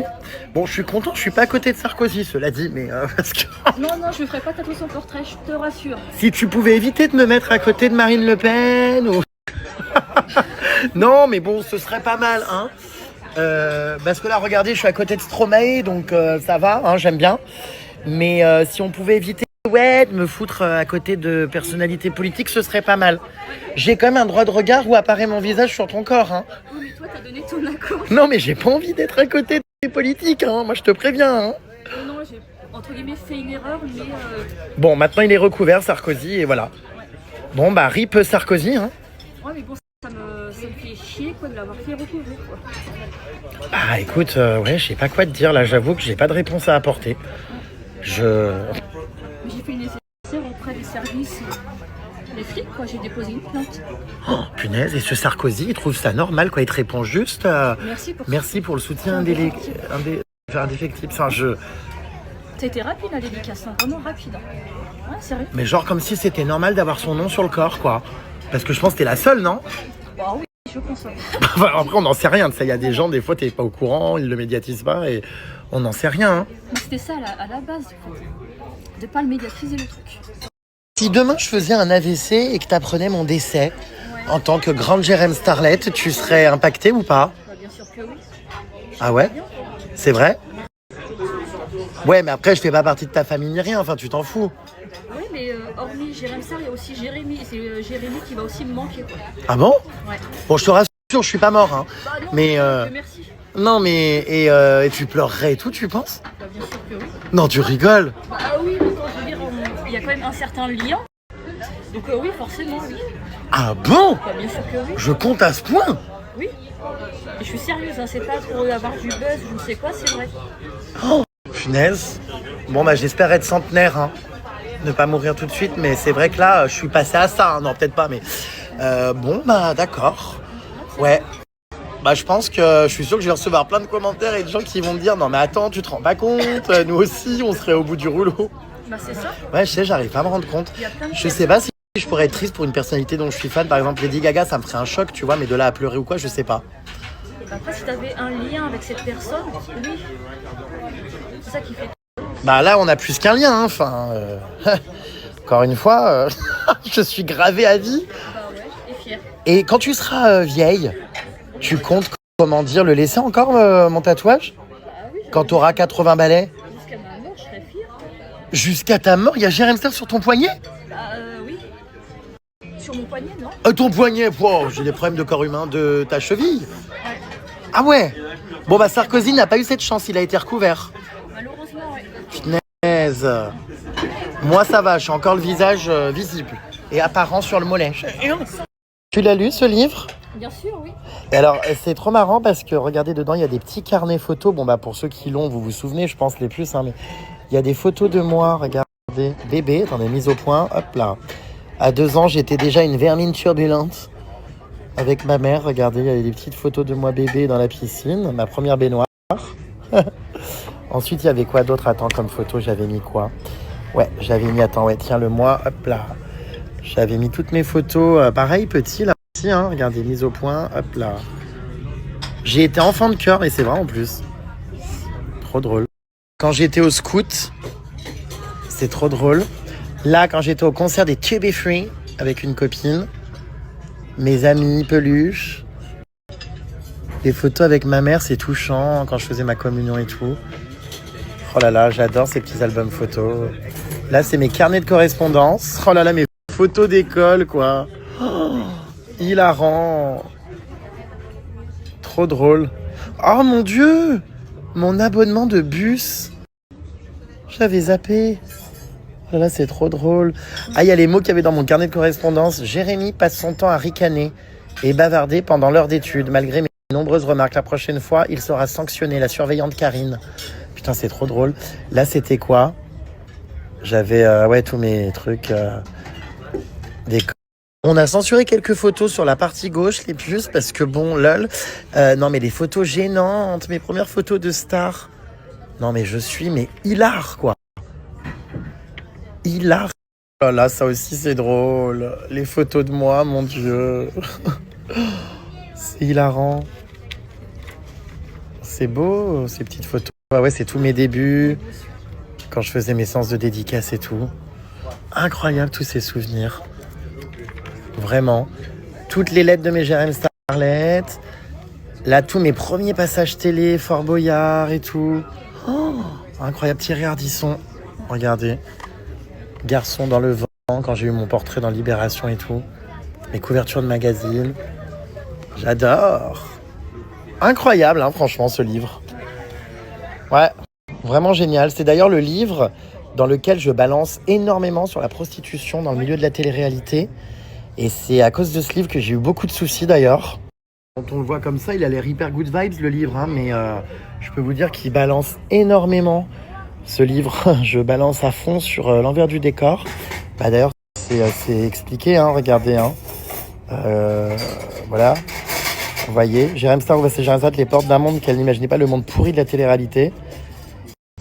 Bon, je suis content, je suis pas à côté de Sarkozy, cela dit, mais parce que... Non, je me ferai pas tatouer son portrait, je te rassure. Si tu pouvais éviter de me mettre à côté de Marine Le Pen ou... Non, mais bon, ce serait pas mal, hein. Parce que là, regardez, je suis à côté de Stromae, donc ça va, hein, j'aime bien. Mais si on pouvait éviter de me foutre à côté de personnalités politiques, ce serait pas mal. J'ai quand même un droit de regard où apparaît mon visage sur ton corps. Hein. Oui, mais toi, t'as donné ton accord. Non, mais j'ai pas envie d'être à côté des politiques, hein. Moi je te préviens. Hein. Non, j'ai entre guillemets fait une erreur, mais... Bon, maintenant il est recouvert, Sarkozy, et voilà. Ouais. Bon, bah rip Sarkozy. Hein. Ouais, mais bon, ça me fait chier quoi, de l'avoir fait recouvrir. Quoi. Ah, écoute, ouais, je sais pas quoi te dire, là, j'avoue que j'ai pas de réponse à apporter. J'ai fait le nécessaire auprès des services, les flics, quoi. J'ai déposé une plainte. Oh, punaise, et ce Sarkozy, il trouve ça normal, quoi. Il te répond juste merci pour le soutien indéfectible. Enfin, C'était rapide, la dédicace, hein, vraiment rapide. Ouais, sérieux. Mais genre comme si c'était normal d'avoir son nom sur le corps, quoi. Parce que je pense que t'es la seule, non? Bah oui, je pense. Enfin, après, on n'en sait rien de ça. Il y a des gens, des fois, t'es pas au courant, ils le médiatisent pas et on n'en sait rien. Hein. Mais c'était ça à la base, du coup. De pas le médiatiser, le truc. Si demain je faisais un AVC et que t'apprenais mon décès, en tant que grande Jérém Starlet, tu serais impactée ou pas? Bah, bien sûr que oui. Ah ouais? C'est vrai? Ouais, mais après, je fais pas partie de ta famille ni rien. Enfin, tu t'en fous. Oui, mais hormis Jérém Star, il y a aussi Jérémy. C'est Jérémy qui va aussi me manquer, quoi. Ah bon? Ouais. Bon, je te rassure, je suis pas mort. Hein. Bah non, mais merci. non, mais et tu pleurerais et tout, tu penses? Bah, bien sûr que oui. Non, tu rigoles. Bah oui, mais quand je veux dire, il y a quand même un certain lien. Donc oui, forcément, oui. Ah bon? Bah, bien sûr que oui. Je compte à ce point? Oui. Et je suis sérieuse, hein, c'est pas pour avoir du buzz, je ne sais quoi, c'est vrai. Oh, punaise. Bon, bah j'espère être centenaire, hein. Ne pas mourir tout de suite, mais c'est vrai que là, je suis passé à ça. Hein. Non, peut-être pas, mais... bon, bah d'accord. Ouais. Bah je pense que je suis sûr que je vais recevoir plein de commentaires et de gens qui vont me dire « Non mais attends, tu te rends pas compte, nous aussi, on serait au bout du rouleau. » Bah c'est ça. Ouais, je sais, j'arrive pas à me rendre compte. Je sais pas si je pourrais être triste pour une personnalité dont je suis fan. Par exemple, Lady Gaga, ça me ferait un choc, tu vois, mais de là à pleurer ou quoi, je sais pas. Après, si t'avais un lien avec cette personne, oui. C'est ça qui fait. Bah là, on a plus qu'un lien, hein. Enfin, encore une fois, je suis gravé à vie. Bah ouais, et fier. Et quand tu seras vieille, tu comptes, comment dire, le laisser encore, mon tatouage? Bah oui. Quand t'auras 80 balais? Jusqu'à ma mort, je serais fière. Jusqu'à ta mort, il y a Jérém Star sur ton poignet? Bah oui. Sur mon poignet, non? Ton poignet, wow, j'ai des problèmes de corps humain de ta cheville. Ouais. Ah ouais. Bon bah Sarkozy n'a pas eu cette chance, il a été recouvert. Malheureusement, ouais. Punaise. Moi ça va, j'ai encore le visage visible et apparent sur le mollet. Tu l'as lu ce livre? Bien sûr, oui. Et alors c'est trop marrant parce que regardez dedans, il y a des petits carnets photos. Bon bah pour ceux qui l'ont, vous vous souvenez, je pense les plus, hein, mais il y a des photos de moi, regardez, bébé, attendez, mise au point, hop là. À 2 ans, j'étais déjà une vermine turbulente. Avec ma mère, regardez, il y a des petites photos de moi bébé dans la piscine, ma première baignoire. Ensuite, il y avait quoi d'autre? Attends, comme photo, j'avais mis quoi? Ouais, j'avais mis, attends, ouais, tiens, le mois, hop là. J'avais mis toutes mes photos, pareil, petit, là aussi, hein, regardez, mise au point, hop là. J'ai été enfant de cœur, et c'est vrai en plus. Trop drôle. Quand j'étais au scout, c'est trop drôle. Là, quand j'étais au concert des To Be Free, avec une copine, mes amis, peluches, des photos avec ma mère, c'est touchant quand je faisais ma communion et tout. Oh là là, j'adore ces petits albums photos. Là, c'est mes carnets de correspondance. Oh là là, mes photos d'école, quoi. Oh, hilarant. Trop drôle. Oh mon Dieu! Mon abonnement de bus. J'avais zappé. Oh là, c'est trop drôle. Ah, il y a les mots qu'il y avait dans mon carnet de correspondance. Jérémy passe son temps à ricaner et bavarder pendant l'heure d'études. Malgré mes nombreuses remarques, la prochaine fois, il sera sanctionné. La surveillante Karine. Putain, c'est trop drôle. Là, c'était quoi? J'avais tous mes trucs. On a censuré quelques photos sur la partie gauche, les puces, parce que bon, lol. Non, mais les photos gênantes, mes premières photos de star. Non, mais je suis, hilar, quoi. Hilar. Oh là, ça aussi, c'est drôle. Les photos de moi, mon Dieu. C'est hilarant. C'est beau, ces petites photos. Ah ouais, c'est tous mes débuts. Quand je faisais mes séances de dédicace et tout. Incroyable, tous ces souvenirs. Vraiment. Toutes les lettres de mes Jérém Starlet. Là, tous mes premiers passages télé, Fort Boyard et tout. Oh, incroyable. Thierry Ardisson. Regardez. Garçon dans le vent, quand j'ai eu mon portrait dans Libération et tout. Mes couvertures de magazines. J'adore. Incroyable, hein, franchement, ce livre. Ouais, vraiment génial. C'est d'ailleurs le livre dans lequel je balance énormément sur la prostitution dans le milieu de la télé-réalité. Et c'est à cause de ce livre que j'ai eu beaucoup de soucis d'ailleurs. Quand on le voit comme ça, il a l'air hyper good vibes le livre, hein, mais je peux vous dire qu'il balance énormément ce livre. Je balance à fond sur l'envers du décor. Bah, d'ailleurs, c'est expliqué, hein, regardez. Hein. Voilà, vous voyez, Jérém Star ouvre ses Jérémzade les portes d'un monde qu'elle n'imaginait pas, le monde pourri de la télé-réalité.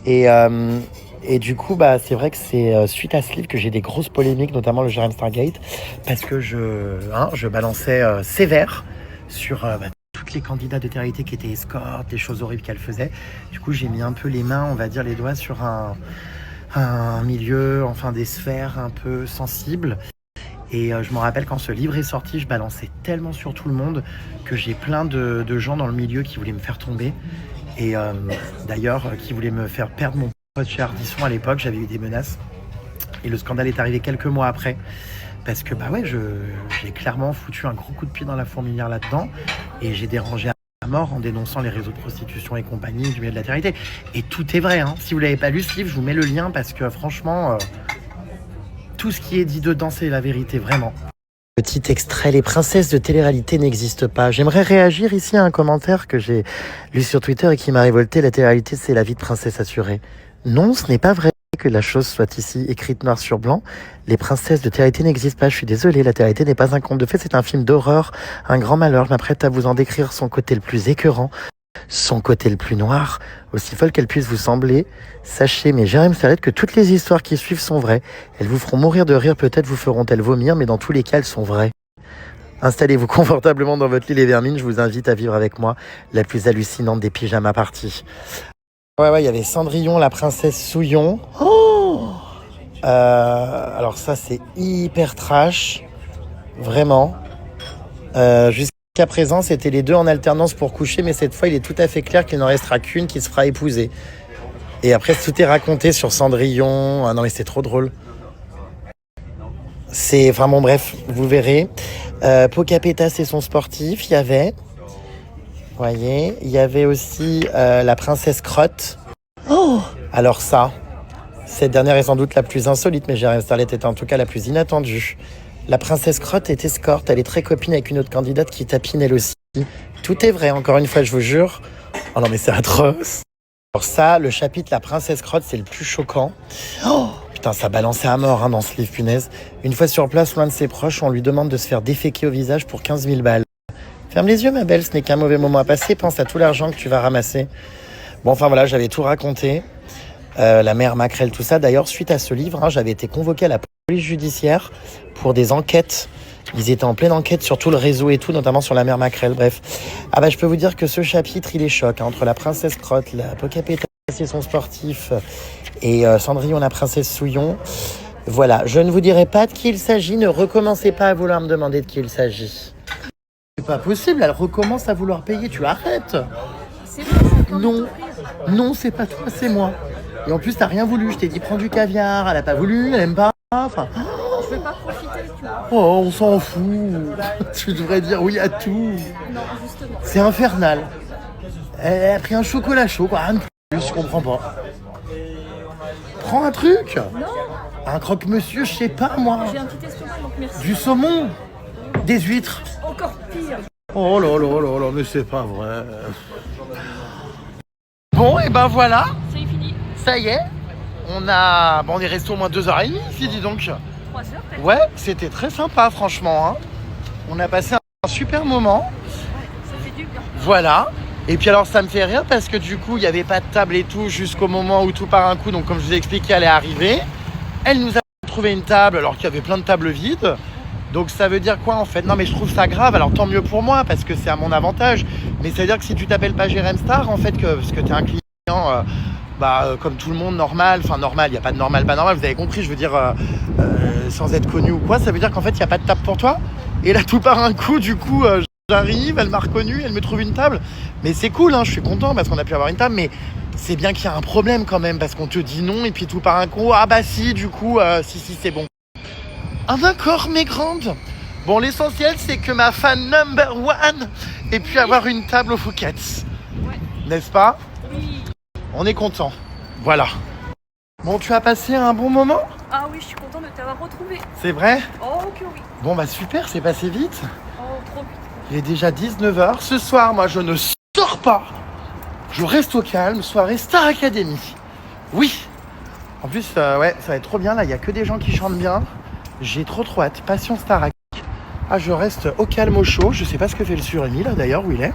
Et du coup, bah, c'est vrai que c'est suite à ce livre que j'ai des grosses polémiques, notamment le Jérém Star Gate, parce que je balançais sévère sur toutes les candidats de télé-réalité qui étaient escortes, les choses horribles qu'elles faisaient. Du coup, j'ai mis un peu les mains, on va dire les doigts sur un milieu, enfin des sphères un peu sensibles. Et je me rappelle quand ce livre est sorti, je balançais tellement sur tout le monde que j'ai plein de gens dans le milieu qui voulaient me faire tomber. Et d'ailleurs, qui voulaient me faire perdre mon poste chez Ardisson à l'époque. J'avais eu des menaces. Et le scandale est arrivé quelques mois après. Parce que bah ouais, j'ai clairement foutu un gros coup de pied dans la fourmilière là-dedans. Et j'ai dérangé à mort en dénonçant les réseaux de prostitution et compagnie du milieu de la télé-réalité. Et tout est vrai, hein. Si vous l'avez pas lu ce livre, je vous mets le lien parce que franchement... tout ce qui est dit dedans, c'est la vérité, vraiment. Petit extrait, les princesses de télé-réalité n'existent pas. J'aimerais réagir ici à un commentaire que j'ai lu sur Twitter et qui m'a révolté. La télé-réalité, c'est la vie de princesse assurée. Non, ce n'est pas vrai que la chose soit ici écrite noir sur blanc. Les princesses de télé-réalité n'existent pas. Je suis désolée, la télé-réalité n'est pas un conte de fées, c'est un film d'horreur. Un grand malheur. Je m'apprête à vous en décrire son côté le plus écœurant. Son côté le plus noir, aussi folle qu'elle puisse vous sembler. Sachez, mes Jérém Starlet, que toutes les histoires qui suivent sont vraies. Elles vous feront mourir de rire, peut-être vous feront-elles vomir, mais dans tous les cas, elles sont vraies. Installez-vous confortablement dans votre lit, les vermines. Je vous invite à vivre avec moi la plus hallucinante des pyjama parties. Ouais, il y avait Cendrillon, la princesse Souillon. Oh alors ça, c'est hyper trash. Vraiment. Jusqu'à présent, c'était les deux en alternance pour coucher, mais cette fois, il est tout à fait clair qu'il n'en restera qu'une qui se fera épouser. Et après, tout est raconté sur Cendrillon. Ah non, mais c'est trop drôle. Enfin bon, bref, vous verrez. Pokapétas et son sportif, il y avait... Vous voyez, il y avait aussi la princesse Crotte. Oh alors ça, cette dernière est sans doute la plus insolite, mais Jérém Starlet était en tout cas la plus inattendue. La princesse Crotte est escorte, elle est très copine avec une autre candidate qui tapine elle aussi. Tout est vrai, encore une fois, je vous jure. Oh non, mais c'est atroce. Alors ça, le chapitre La princesse Crotte, c'est le plus choquant. Oh putain, ça balançait à mort dans ce livre, punaise. Une fois sur place, loin de ses proches, on lui demande de se faire déféquer au visage pour 15 000 balles. Ferme les yeux, ma belle, ce n'est qu'un mauvais moment à passer. Pense à tout l'argent que tu vas ramasser. Bon, enfin voilà, j'avais tout raconté. La mère Macrel, tout ça. D'ailleurs, suite à ce livre, j'avais été convoqué à la police judiciaire pour des enquêtes. Ils étaient en pleine enquête sur tout le réseau et tout, notamment sur la mère Macrel. Bref. Ah bah, je peux vous dire que ce chapitre, il est choc. Entre la princesse Crotte, la Pokapétas et son sportif, et Cendrillon, la princesse Souillon. Voilà. Je ne vous dirai pas de qui il s'agit. Ne recommencez pas à vouloir me demander de qui il s'agit. C'est pas possible, elle recommence à vouloir payer. Tu arrêtes. C'est bon, Non. Non, c'est pas toi, c'est moi. Et en plus, t'as rien voulu. Je t'ai dit prends du caviar. Elle a pas voulu, elle aime pas. Enfin... je vais pas profiter, tu vois. Oh, on s'en fout. Tu devrais dire oui à tout. Non, justement. C'est infernal. Elle a pris un chocolat chaud, quoi. Rien de plus, je comprends pas. Prends un truc. Non, Un croque-monsieur, je sais pas moi. j'ai un petit estomac, donc merci. Du saumon. Des huîtres. Encore pire. Oh là là là là, mais c'est pas vrai. Bon, et ben voilà. C'est fini. Ça y est. On est resté au moins 2h30 ici, dis donc. 3 heures peut-être. Ouais, c'était très sympa, franchement. Hein. On a passé un super moment. Ça fait du bien. Voilà. Et puis alors ça me fait rire parce que du coup il n'y avait pas de table et tout jusqu'au moment où tout part un coup. Donc comme je vous ai expliqué, elle est arrivée. Elle nous a trouvé une table alors qu'il y avait plein de tables vides. Donc ça veut dire quoi en fait? Non mais je trouve ça grave. Alors tant mieux pour moi parce que c'est à mon avantage. Mais ça veut dire que si tu t'appelles pas Jérém Star en fait, parce que tu es un client comme tout le monde normal. Enfin normal, il n'y a pas de normal, pas normal. Vous avez compris, je veux dire sans être connu ou quoi. Ça veut dire qu'en fait il n'y a pas de table pour toi. Et là tout part un coup du coup... J'arrive, elle m'a reconnu, elle me trouve une table. Mais c'est cool, hein, je suis content parce qu'on a pu avoir une table. Mais c'est bien qu'il y a un problème quand même parce qu'on te dit non et puis tout par un coup. Ah bah si, du coup, si, c'est bon. Ah d'accord, mes grandes. Bon, l'essentiel, c'est que ma fan number one ait pu avoir une table au Fouquet's. Ouais. N'est-ce pas? Oui. On est content. Voilà. Bon, tu as passé un bon moment? Ah oui, je suis contente de t'avoir retrouvé. C'est vrai? Oh que oui. Bon bah super, c'est passé vite. Oh, trop vite. Il est déjà 19h. Ce soir, moi, je ne sors pas. Je reste au calme. Soirée Star Academy. Oui. En plus, ouais, ça va être trop bien. Là, il n'y a que des gens qui chantent bien. J'ai trop hâte. Passion Starac. Ah, je reste au calme, au chaud. Je sais pas ce que fait le surimi, là, d'ailleurs, où il est.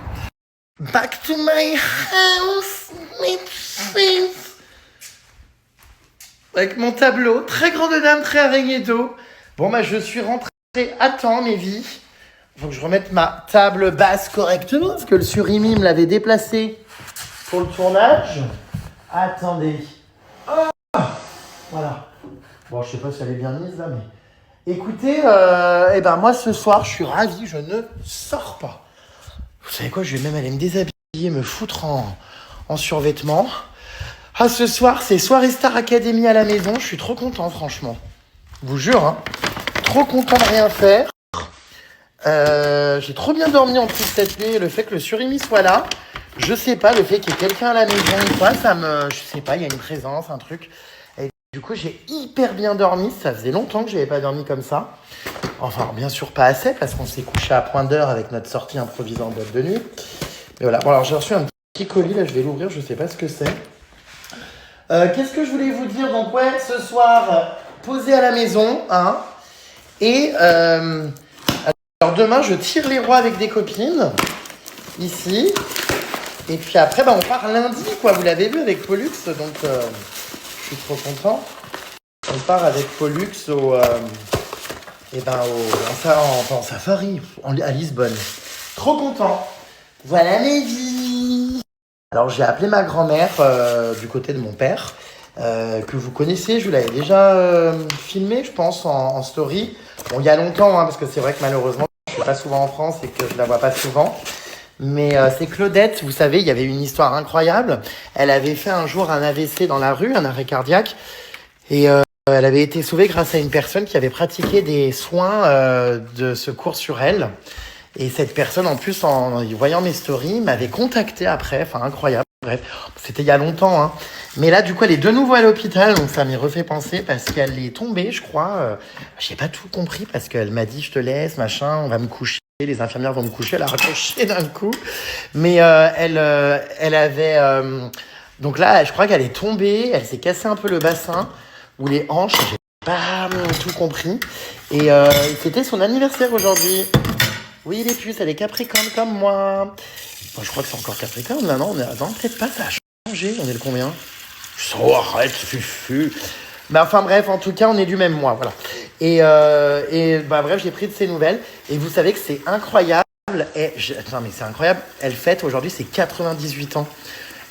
Back to my house, with things. Avec mon tableau. Très grande dame, très araignée d'eau. Bon, bah, je suis rentré à temps, mes vies. Faut que je remette ma table basse correctement parce que le surimi me l'avait déplacé pour le tournage. Attendez. Oh, voilà. Bon, je sais pas si elle est bien mise là, mais... Écoutez, moi ce soir, je suis ravi, je ne sors pas. Vous savez quoi, je vais même aller me déshabiller, me foutre en survêtement. Ah, ce soir, c'est soirée Star Academy à la maison. Je suis trop content, franchement. Je vous jure, hein. Trop content de rien faire. J'ai trop bien dormi en plus cette nuit. Le fait que le surimi soit là, je sais pas, le fait qu'il y ait quelqu'un à la maison ou quoi, je sais pas, il y a une présence, un truc. Et du coup, j'ai hyper bien dormi. Ça faisait longtemps que j'avais pas dormi comme ça. Enfin, bien sûr, pas assez parce qu'on s'est couché à point d'heure avec notre sortie improvisée en boîte de nuit. Mais voilà. Bon, alors j'ai reçu un petit colis là, je vais l'ouvrir. Je sais pas ce que c'est. Qu'est-ce que je voulais vous dire? Donc ouais, ce soir, posé à la maison, hein. Et alors demain, je tire les rois avec des copines, ici. Et puis après, on part lundi, quoi. Vous l'avez vu avec Pollux, donc je suis trop content. On part avec Pollux en safari, à Lisbonne. Trop content. Voilà mes vies. Alors j'ai appelé ma grand-mère du côté de mon père, que vous connaissez. Je vous l'avais déjà filmé, je pense, en story. Bon, il y a longtemps, hein, parce que c'est vrai que malheureusement, je suis pas souvent en France et que je la vois pas souvent. Mais c'est Claudette, vous savez, il y avait une histoire incroyable. Elle avait fait un jour un AVC dans la rue, un arrêt cardiaque. Et elle avait été sauvée grâce à une personne qui avait pratiqué des soins de secours sur elle. Et cette personne, en plus, en voyant mes stories, m'avait contacté après. Enfin, incroyable. Bref, c'était il y a longtemps, hein. Mais là, du coup, elle est de nouveau à l'hôpital, donc ça m'y refait penser parce qu'elle est tombée, je crois. J'ai pas tout compris parce qu'elle m'a dit, je te laisse, machin, on va me coucher, les infirmières vont me coucher. Elle a raccroché d'un coup. Mais elle avait... donc là, je crois qu'elle est tombée, elle s'est cassé un peu le bassin ou les hanches, j'ai pas tout compris. Et c'était son anniversaire aujourd'hui. Oui, les puces, elle est Capricorne comme moi. Bon, je crois que c'est encore Capricorne, là, non? Non, peut-être pas, ça a changé. On est le combien? Oh, arrête, fufu. Bah, enfin, bref, en tout cas, on est du même mois, voilà. Et bref, j'ai pris de ses nouvelles. Et vous savez que c'est incroyable. Non, mais c'est incroyable. Elle fête aujourd'hui ses 98 ans.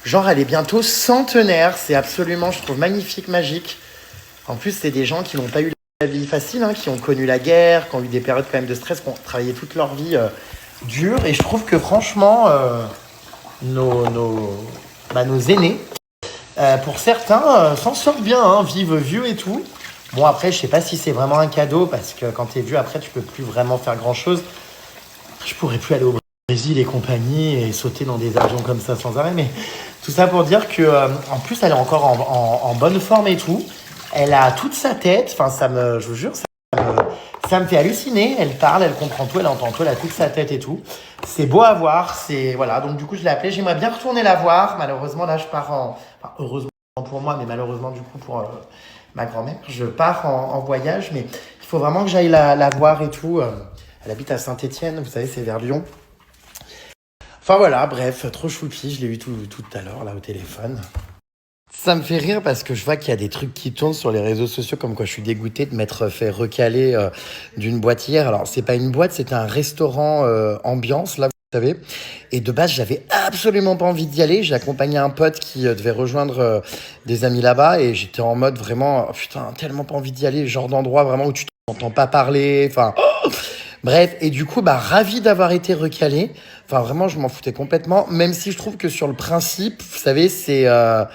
Genre, elle est bientôt centenaire. C'est absolument, je trouve, magnifique, magique. En plus, c'est des gens qui n'ont pas eu la vie facile, hein, qui ont connu la guerre, qui ont eu des périodes quand même de stress, qui ont travaillé toute leur vie dure. Et je trouve que franchement, nos aînés, pour certains, s'en sortent bien, hein, vivent vieux et tout. Bon, après, je sais pas si c'est vraiment un cadeau parce que quand t'es vieux, après, tu peux plus vraiment faire grand-chose. Je pourrais plus aller au Brésil et compagnie et sauter dans des avions comme ça sans arrêt. Mais tout ça pour dire que, en plus, elle est encore en bonne forme et tout. Elle a toute sa tête. Enfin, je vous jure, ça me fait halluciner. Elle parle, elle comprend tout, elle entend tout, elle a toute sa tête et tout. C'est beau à voir. Voilà. Donc, du coup, je l'ai appelée. J'aimerais bien retourner la voir. Malheureusement, là, je pars enfin, heureusement pour moi, mais malheureusement, du coup, pour ma grand-mère, je pars en voyage. Mais il faut vraiment que j'aille la voir et tout. Elle habite à Saint-Étienne, vous savez, c'est vers Lyon. Enfin voilà, bref, trop choupi, je l'ai eu tout à l'heure là au téléphone. Ça me fait rire parce que je vois qu'il y a des trucs qui tournent sur les réseaux sociaux comme quoi je suis dégoûté de m'être fait recaler d'une boîte hier. Alors c'est pas une boîte, c'était un restaurant ambiance là, vous savez. Et de base, j'avais absolument pas envie d'y aller. J'ai accompagné un pote qui devait rejoindre des amis là-bas et j'étais en mode vraiment, oh, putain, tellement pas envie d'y aller, genre d'endroit vraiment où tu t'entends pas parler, enfin... Oh. Bref, et du coup, ravi d'avoir été recalé. Enfin, vraiment, je m'en foutais complètement. Même si je trouve que sur le principe, vous savez, c'est un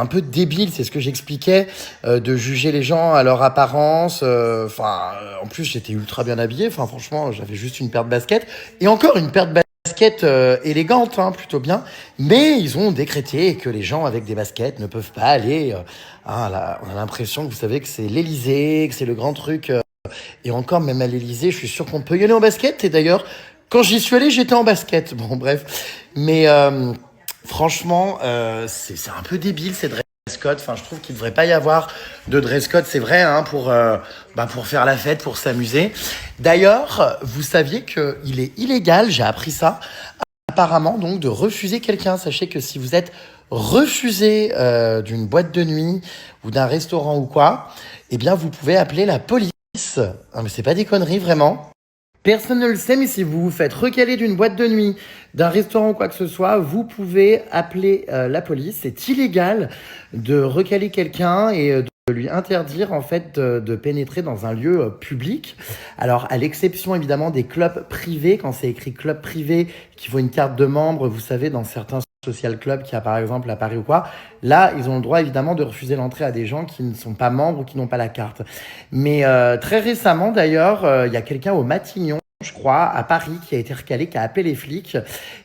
peu débile, c'est ce que j'expliquais, de juger les gens à leur apparence. En plus, j'étais ultra bien habillé. Enfin, franchement, j'avais juste une paire de baskets. Et encore une paire de baskets élégante, hein, plutôt bien. Mais ils ont décrété que les gens avec des baskets ne peuvent pas aller. On a l'impression que vous savez que c'est l'Élysée, que c'est le grand truc. Et encore, même à l'Élysée, je suis sûr qu'on peut y aller en basket. Et d'ailleurs, quand j'y suis allé, j'étais en basket. Bon, bref. Mais franchement, c'est un peu débile, ces dress codes. Enfin, je trouve qu'il ne devrait pas y avoir de dress code. C'est vrai, hein, pour faire la fête, pour s'amuser. D'ailleurs, vous saviez qu'il est illégal, j'ai appris ça, apparemment, donc, de refuser quelqu'un. Sachez que si vous êtes refusé d'une boîte de nuit ou d'un restaurant ou quoi, eh bien, vous pouvez appeler la police. Ah, mais c'est pas des conneries, vraiment. Personne ne le sait, mais si vous vous faites recaler d'une boîte de nuit, d'un restaurant ou quoi que ce soit, vous pouvez appeler la police. C'est illégal de recaler quelqu'un et de lui interdire en fait de pénétrer dans un lieu public. Alors, à l'exception évidemment des clubs privés, quand c'est écrit club privé, qu'il faut une carte de membre, vous savez, dans certains social club qui a par exemple à Paris ou quoi, là ils ont le droit évidemment de refuser l'entrée à des gens qui ne sont pas membres ou qui n'ont pas la carte. Mais très récemment d'ailleurs, il y a quelqu'un au Matignon, je crois, à Paris, qui a été recalé, qui a appelé les flics.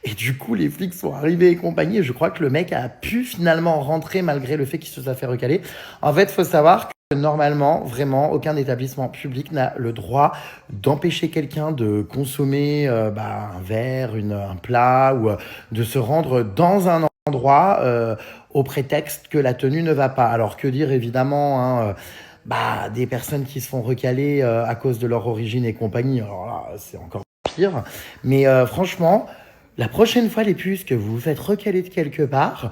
Et du coup, les flics sont arrivés et compagnie. Et je crois que le mec a pu finalement rentrer malgré le fait qu'il se soit fait recaler. En fait, il faut savoir que normalement, vraiment, aucun établissement public n'a le droit d'empêcher quelqu'un de consommer un verre, un plat ou de se rendre dans un endroit au prétexte que la tenue ne va pas. Alors que dire évidemment, des personnes qui se font recaler à cause de leur origine et compagnie, alors là, c'est encore pire. Mais franchement, la prochaine fois, les puces, que vous vous faites recaler de quelque part,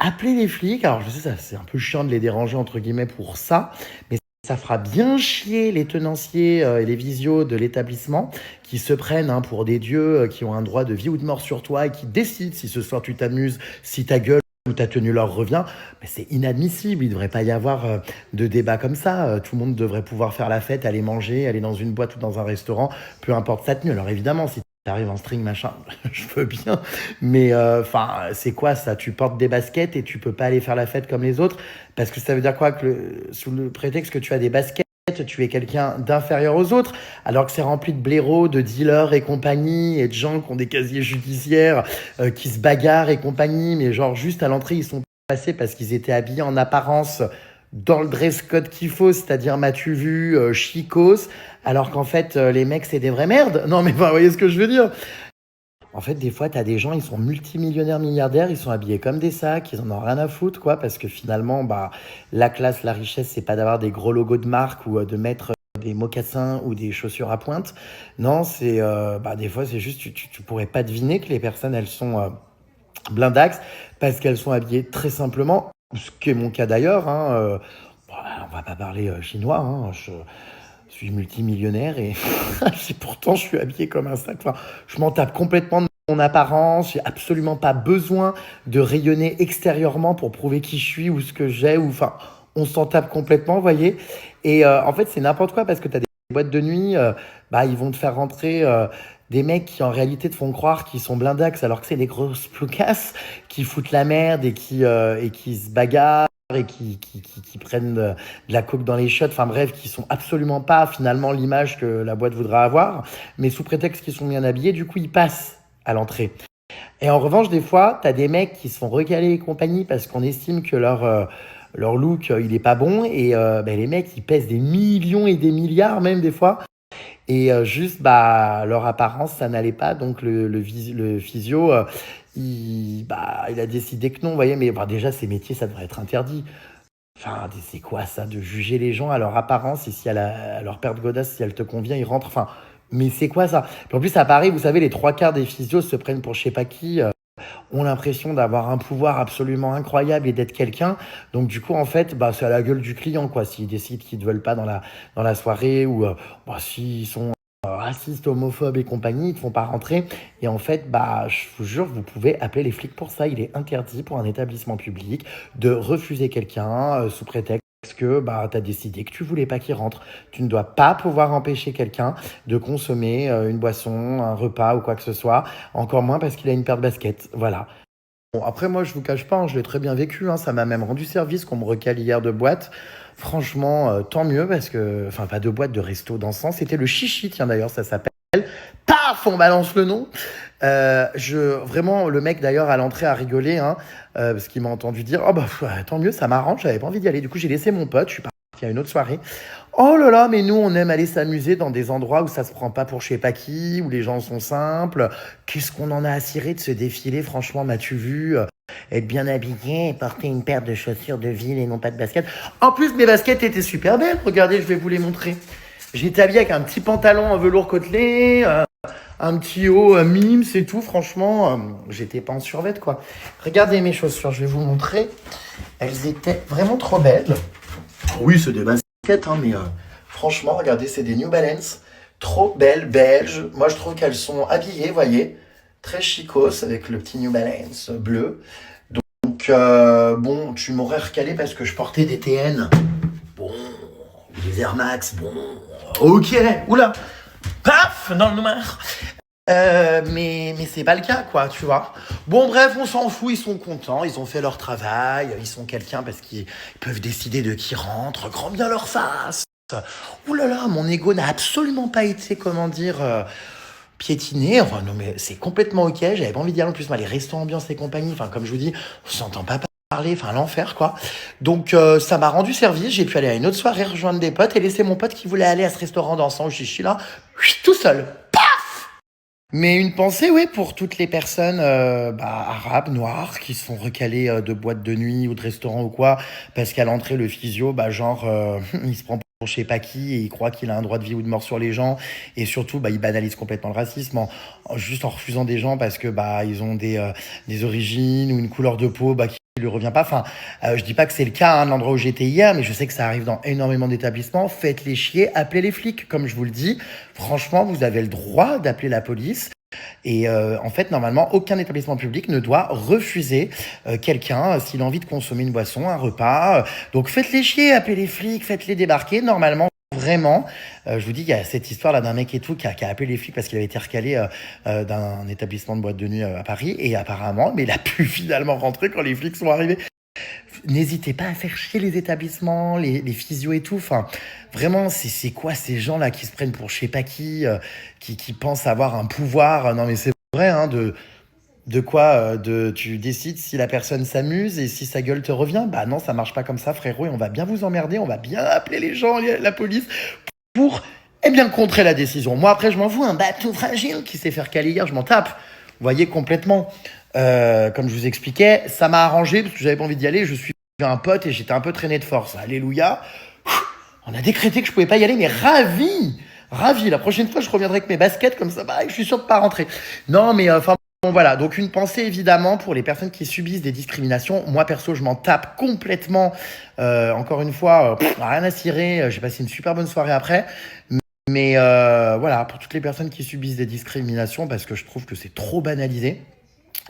appelez les flics. Alors, je sais, ça, c'est un peu chiant de les déranger, entre guillemets, pour ça, mais ça fera bien chier les tenanciers et les visios de l'établissement qui se prennent pour des dieux qui ont un droit de vie ou de mort sur toi et qui décident si ce soir tu t'amuses, si ta gueule ou ta tenue leur revient. Mais c'est inadmissible, il ne devrait pas y avoir de débat comme ça. Tout le monde devrait pouvoir faire la fête, aller manger, aller dans une boîte ou dans un restaurant, peu importe sa tenue. Alors évidemment, si t'arrives en string, machin, je veux bien. Mais c'est quoi ça? Tu portes des baskets et tu peux pas aller faire la fête comme les autres? Parce que ça veut dire quoi? Sous le prétexte que tu as des baskets, tu es quelqu'un d'inférieur aux autres, alors que c'est rempli de blaireaux, de dealers et compagnie, et de gens qui ont des casiers judiciaires, qui se bagarrent et compagnie, mais genre juste à l'entrée, ils sont passés parce qu'ils étaient habillés en apparence dans le dress code qu'il faut, c'est-à-dire m'as-tu vu, chicos, alors qu'en fait, les mecs, c'est des vraies merdes. Non, mais vous voyez ce que je veux dire? En fait, des fois, t'as des gens, ils sont multimillionnaires, milliardaires, ils sont habillés comme des sacs, ils en ont rien à foutre, quoi, parce que finalement, la classe, la richesse, c'est pas d'avoir des gros logos de marque ou de mettre des mocassins ou des chaussures à pointe. Non, c'est, des fois, c'est juste, tu pourrais pas deviner que les personnes, elles sont blindax parce qu'elles sont habillées très simplement, ce qui est mon cas d'ailleurs, hein, on va pas parler chinois, hein, je suis multimillionnaire et pourtant je suis habillé comme un sac. Enfin, je m'en tape complètement de mon apparence. J'ai absolument pas besoin de rayonner extérieurement pour prouver qui je suis ou ce que j'ai. On s'en tape complètement, vous voyez. Et en fait, c'est n'importe quoi parce que tu as des boîtes de nuit, ils vont te faire rentrer des mecs qui en réalité te font croire qu'ils sont blindax alors que c'est des grosses ploucasses qui foutent la merde et qui se bagarrent et qui prennent de la coke dans les shots, enfin bref, qui sont absolument pas finalement l'image que la boîte voudra avoir, mais sous prétexte qu'ils sont bien habillés, du coup ils passent à l'entrée. Et en revanche, des fois, t'as des mecs qui se font recaler et compagnie parce qu'on estime que leur look, il est pas bon, et les mecs, ils pèsent des millions et des milliards même des fois, et juste, leur apparence, ça n'allait pas. Donc, le physio, il a décidé que non, vous voyez. Mais déjà, ces métiers, ça devrait être interdit. Enfin, c'est quoi ça, de juger les gens à leur apparence et si à leur paire de godasses, si elle te convient, ils rentrent. Enfin, mais c'est quoi ça? Puis en plus, à Paris, vous savez, les 3/4 des physios se prennent pour je sais pas qui, ont l'impression d'avoir un pouvoir absolument incroyable et d'être quelqu'un. Donc du coup, en fait, c'est à la gueule du client, quoi. S'ils décident qu'ils ne veulent pas dans la soirée, ou s'ils sont racistes, homophobes et compagnie, ils ne te font pas rentrer. Et en fait, je vous jure, vous pouvez appeler les flics pour ça. Il est interdit pour un établissement public de refuser quelqu'un sous prétexte que tu as décidé que tu voulais pas qu'il rentre. Tu ne dois pas pouvoir empêcher quelqu'un de consommer une boisson, un repas ou quoi que ce soit, encore moins parce qu'il a une paire de baskets. Voilà. Bon, après, moi, je vous cache pas, je l'ai très bien vécu, ça m'a même rendu service qu'on me recale hier de boîte. Franchement, tant mieux, parce que, enfin, pas de boîte, de resto dansant. C'était le Chichi, tiens, d'ailleurs, ça s'appelle. Paf, on balance le nom. Vraiment, le mec, d'ailleurs, à l'entrée a rigolé, parce qu'il m'a entendu dire, tant mieux, ça m'arrange, j'avais pas envie d'y aller. Du coup, j'ai laissé mon pote, je suis parti à une autre soirée. Oh là là, mais nous, on aime aller s'amuser dans des endroits où ça se prend pas pour je sais pas qui, où les gens sont simples. Qu'est-ce qu'on en a à cirer de ce défilé, franchement, m'as-tu vu être bien habillé et porter une paire de chaussures de ville et non pas de baskets. En plus, mes baskets étaient super belles. Regardez, je vais vous les montrer. J'étais habillé avec un petit pantalon en velours côtelé, un petit haut mime, c'est tout. Franchement, j'étais pas en survêt, quoi. Regardez mes chaussures, je vais vous montrer. Elles étaient vraiment trop belles. Oui, c'est des baskets, mais franchement, regardez, c'est des New Balance. Trop belles, belges. Moi, je trouve qu'elles sont habillées, vous voyez. Très chicos avec le petit New Balance bleu. Donc, bon, tu m'aurais recalé parce que je portais des TN. Bon, des Air Max, bon, ok, oula, paf, dans le noir. Mais c'est pas le cas, quoi, tu vois. Bon, bref, on s'en fout, ils sont contents, ils ont fait leur travail, ils sont quelqu'un parce qu'ils peuvent décider de qui rentre, grand bien leur face. Ouh là là, mon ego n'a absolument pas été, piétiné. Enfin, non, mais c'est complètement ok, j'avais pas envie d'y aller en plus, les restos ambiance et compagnie, enfin, comme je vous dis, on s'entend pas parler, enfin, l'enfer, quoi. Donc, ça m'a rendu service, j'ai pu aller à une autre soirée, rejoindre des potes et laisser mon pote qui voulait aller à ce restaurant dansant au Chichi, là, tout seul. Mais une pensée, oui, pour toutes les personnes arabes, noires, qui se font recaler de boîtes de nuit ou de restaurants ou quoi, parce qu'à l'entrée, le physio, il se prend pour je sais pas qui et il croit qu'il a un droit de vie ou de mort sur les gens. Et surtout, il banalise complètement le racisme juste en refusant des gens parce que ils ont des origines ou une couleur de peau qui lui revient pas. Enfin, je dis pas que c'est le cas de l'endroit où j'étais hier, mais je sais que ça arrive dans énormément d'établissements. Faites-les chier, appelez les flics, comme je vous le dis. Franchement, vous avez le droit d'appeler la police. Et en fait, normalement, aucun établissement public ne doit refuser quelqu'un s'il a envie de consommer une boisson, un repas. Donc faites-les chier, appelez les flics, faites-les débarquer. Normalement, vraiment, je vous dis, il y a cette histoire là d'un mec et tout qui a appelé les flics parce qu'il avait été recalé d'un établissement de boîte de nuit à Paris. Et apparemment, mais il a pu finalement rentrer quand les flics sont arrivés. N'hésitez pas à faire chier les établissements, les physios et tout. Enfin, vraiment, c'est quoi ces gens-là qui se prennent pour je sais pas qui pensent avoir un pouvoir? Non, mais c'est vrai, tu décides si la personne s'amuse et si sa gueule te revient. Non, ça marche pas comme ça, frérot, et on va bien vous emmerder, on va bien appeler les gens, la police, pour, contrer la décision. Moi, après, je m'en fous, un bateau fragile qui s'est fait recaler hier, je m'en tape. Vous voyez, complètement. Comme je vous expliquais, ça m'a arrangé parce que j'avais pas envie d'y aller. Je suis un pote et j'étais un peu traîné de force. Alléluia. On a décrété que je pouvais pas y aller, mais ravi. La prochaine fois, je reviendrai avec mes baskets comme ça. Je suis sûr de pas rentrer. Non, mais bon, voilà. Donc une pensée évidemment pour les personnes qui subissent des discriminations. Moi perso, je m'en tape complètement. Encore une fois, rien à cirer. J'ai passé une super bonne soirée après. Mais voilà, pour toutes les personnes qui subissent des discriminations, parce que je trouve que c'est trop banalisé.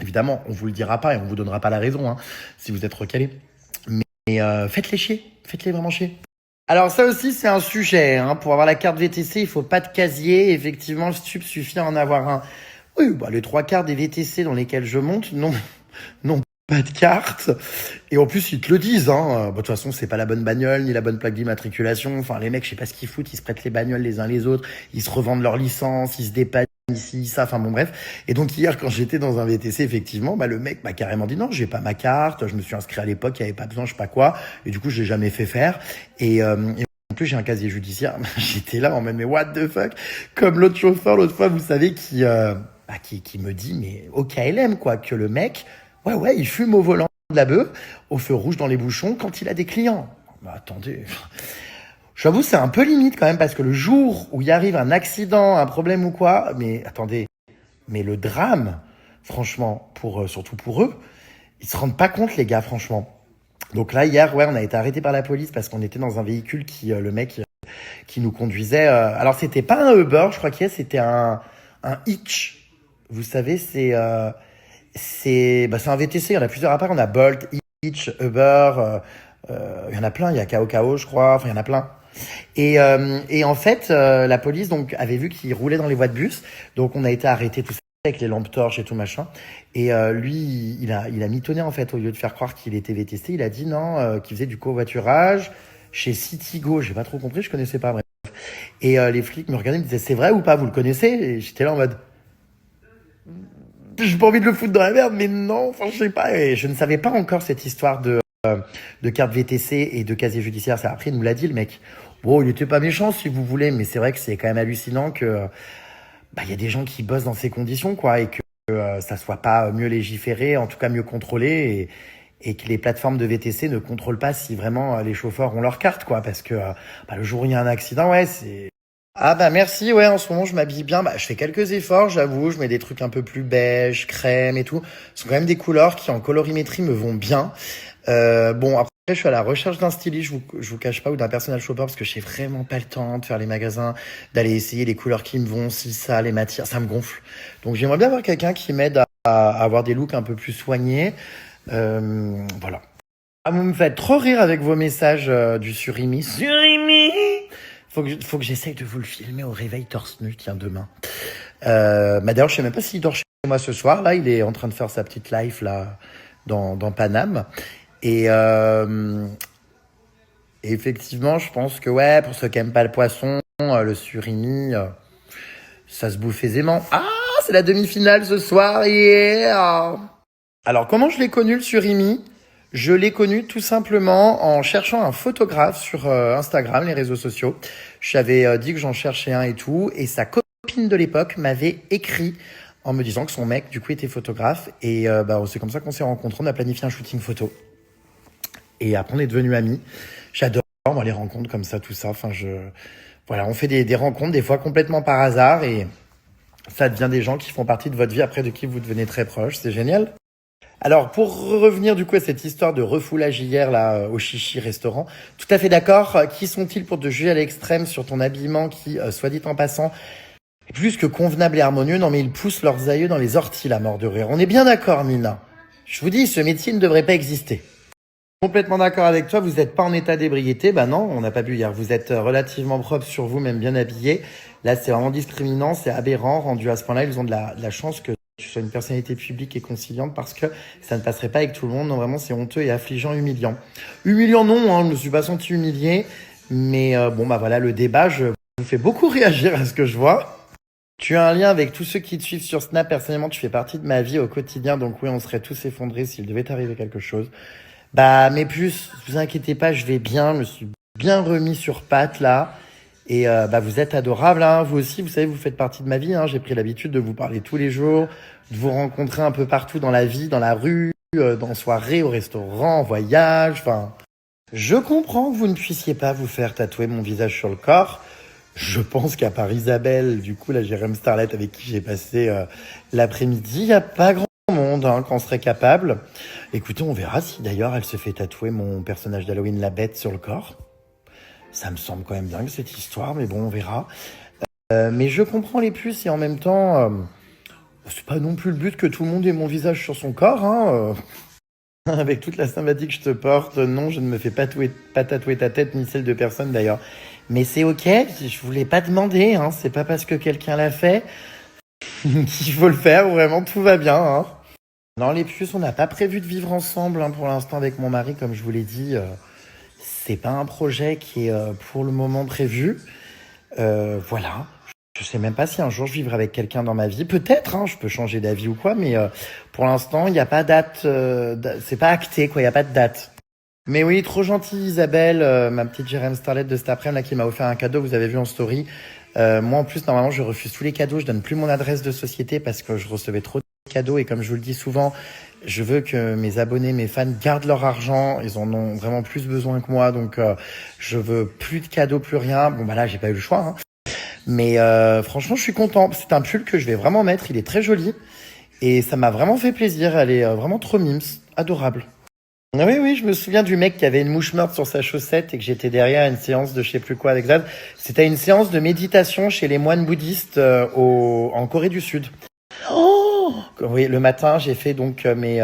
Évidemment, on vous le dira pas et on vous donnera pas la raison si vous êtes recalé. Mais faites-les chier, faites-les vraiment chier. Alors ça aussi, c'est un sujet. Pour avoir la carte VTC, il faut pas de casier. Effectivement, le stup suffit à en avoir un. Oui, les 3/4 des VTC dans lesquels je monte, non pas de carte. Et en plus, ils te le disent, hein. Bon, de toute façon, c'est pas la bonne bagnole, ni la bonne plaque d'immatriculation. Enfin, les mecs, je sais pas ce qu'ils foutent, ils se prêtent les bagnoles les uns les autres, ils se revendent leur licence, ils se dépannent ici, ça, enfin bon, bref. Et donc, hier, quand j'étais dans un VTC, effectivement, le mec m'a carrément dit non, j'ai pas ma carte, je me suis inscrit à l'époque, il y avait pas besoin, je sais pas quoi. Et du coup, j'ai jamais fait faire. Et en plus, j'ai un casier judiciaire. J'étais là en mode, mais what the fuck? Comme l'autre chauffeur, l'autre fois, vous savez, qui me dit, mais au KLM, quoi, que le mec, ouais, il fume au volant de la bœuf, au feu rouge dans les bouchons, quand il a des clients. Bah, attendez. J'avoue, c'est un peu limite quand même, parce que le jour où il arrive un accident, un problème ou quoi, mais attendez, mais le drame, franchement, surtout pour eux, ils se rendent pas compte, les gars, franchement. Donc là, hier, on a été arrêté par la police parce qu'on était dans un véhicule le mec qui nous conduisait. Alors, c'était pas un Uber, je crois c'était un Hitch. Vous savez, c'est un VTC, il y en a plusieurs à part. On a Bolt, Hitch, Uber, il y en a plein, il y a KO, je crois, enfin, il y en a plein. Et en fait, la police donc avait vu qu'il roulait dans les voies de bus, donc on a été arrêté tout ça avec les lampes torches et tout machin. Et lui, il a mitonné en fait, au lieu de faire croire qu'il était VTC, il a dit non, qu'il faisait du covoiturage chez Citigo. J'ai pas trop compris, je connaissais pas, bref. Et les flics me regardaient, ils me disaient c'est vrai ou pas, vous le connaissez? Et j'étais là en mode j'ai pas envie de le foutre dans la merde, mais non, enfin je sais pas. Et je ne savais pas encore cette histoire de carte VTC et de casier judiciaire. Ça, après, il nous l'a dit, le mec. Bon, il était pas méchant, si vous voulez, mais c'est vrai que c'est quand même hallucinant que il y a des gens qui bossent dans ces conditions, quoi, et que ça soit pas mieux légiféré, en tout cas mieux contrôlé, et que les plateformes de VTC ne contrôlent pas si vraiment les chauffeurs ont leur carte, quoi, parce que le jour où il y a un accident, ouais, c'est... Ah merci, ouais, en ce moment je m'habille bien, je fais quelques efforts, j'avoue, je mets des trucs un peu plus beige, crème et tout. Ce sont quand même des couleurs qui en colorimétrie me vont bien. Bon, après je suis à la recherche d'un styliste, je vous cache pas, ou d'un personal shopper, parce que j'ai vraiment pas le temps de faire les magasins, d'aller essayer les couleurs qui me vont, si ça, les matières, ça me gonfle. Donc j'aimerais bien avoir quelqu'un qui m'aide à avoir des looks un peu plus soignés. Voilà. Ah, vous me faites trop rire avec vos messages du Surimi. Surimi! Faut que j'essaye de vous le filmer au réveil torse nu, tiens, demain. D'ailleurs, je sais même pas s'il dort chez moi ce soir. Là, il est en train de faire sa petite life là dans Paname. Et effectivement, je pense que ouais, pour ceux qui aiment pas le poisson, le surimi, ça se bouffe aisément. Ah, c'est la demi-finale ce soir, yeah! Alors, comment je l'ai connu, le surimi? Je l'ai connu tout simplement en cherchant un photographe sur Instagram, les réseaux sociaux. Je t'avais dit que j'en cherchais un et tout. Et sa copine de l'époque m'avait écrit en me disant que son mec, du coup, était photographe. Et c'est comme ça qu'on s'est rencontrés. On a planifié un shooting photo. Et après, on est devenus amis. J'adore moi, les rencontres comme ça, tout ça. Enfin, voilà, on fait des rencontres, des fois complètement par hasard. Et ça devient des gens qui font partie de votre vie, après de qui vous devenez très proche. C'est génial. Alors, pour revenir du coup à cette histoire de refoulage hier là au Chichi restaurant, tout à fait d'accord. Qui sont-ils pour te juger à l'extrême sur ton habillement qui, soit dit en passant, est plus que convenable et harmonieux? Non mais ils poussent leurs aïeux dans les orties, la mort de rire. On est bien d'accord, Nina. Je vous dis, ce métier ne devrait pas exister. Complètement d'accord avec toi, vous n'êtes pas en état d'ébriété. Bah non, on n'a pas bu hier. Vous êtes relativement propre sur vous, même bien habillé. Là, c'est vraiment discriminant, c'est aberrant. Rendu à ce point-là, ils ont de la chance que tu sois une personnalité publique et conciliante, parce que ça ne passerait pas avec tout le monde. Non, vraiment, c'est honteux et affligeant, humiliant. Humiliant, non, je ne me suis pas senti humilié. Mais voilà, le débat, je vous fais beaucoup réagir à ce que je vois. Tu as un lien avec tous ceux qui te suivent sur Snap. Personnellement, tu fais partie de ma vie au quotidien. Donc oui, on serait tous effondrés s'il devait arriver quelque chose. Mais plus, vous inquiétez pas, je vais bien. Je me suis bien remis sur pattes, là. Et vous êtes adorables, hein. Vous aussi, vous savez, vous faites partie de ma vie, hein. J'ai pris l'habitude de vous parler tous les jours, de vous rencontrer un peu partout dans la vie, dans la rue, dans soirée, au restaurant, en voyage. Enfin, je comprends que vous ne puissiez pas vous faire tatouer mon visage sur le corps. Je pense qu'à part Isabelle, du coup, la Jérém Starlet avec qui j'ai passé l'après-midi, il n'y a pas grand monde qu'on serait capable. Écoutez, on verra si d'ailleurs elle se fait tatouer mon personnage d'Halloween, la bête, sur le corps. Ça me semble quand même dingue cette histoire, mais bon, on verra. Mais je comprends les puces et en même temps, c'est pas non plus le but que tout le monde ait mon visage sur son corps, hein. Avec toute la sympathie que je te porte, non, je ne me fais pas tatouer ta tête, ni celle de personne d'ailleurs. Mais c'est ok, je voulais pas demander, hein. C'est pas parce que quelqu'un l'a fait qu'il faut le faire, vraiment tout va bien, hein. Non, les puces, on n'a pas prévu de vivre ensemble pour l'instant avec mon mari, comme je vous l'ai dit. C'est pas un projet qui est pour le moment prévu. Voilà. Je sais même pas si un jour je vivrai avec quelqu'un dans ma vie. Peut-être, je peux changer d'avis ou quoi, mais pour l'instant, il n'y a pas date. C'est pas acté, quoi. Il n'y a pas de date. Mais oui, trop gentille Isabelle, ma petite Jérém Starlet de cet après-midi là, qui m'a offert un cadeau, vous avez vu en story. Moi en plus, normalement, je refuse tous les cadeaux, je donne plus mon adresse de société parce que je recevais trop de cadeaux et comme je vous le dis souvent, je veux que mes abonnés, mes fans gardent leur argent, ils en ont vraiment plus besoin que moi, donc je veux plus de cadeaux, plus rien. Bon bah là, j'ai pas eu le choix, mais franchement, je suis content. C'est un pull que je vais vraiment mettre, il est très joli et ça m'a vraiment fait plaisir, elle est vraiment trop mimes, adorable. Oui, oui, je me souviens du mec qui avait une mouche morte sur sa chaussette et que j'étais derrière à une séance de je sais plus quoi avec Zad. C'était une séance de méditation chez les moines bouddhistes en Corée du Sud. Oh oui, le matin, j'ai fait donc mes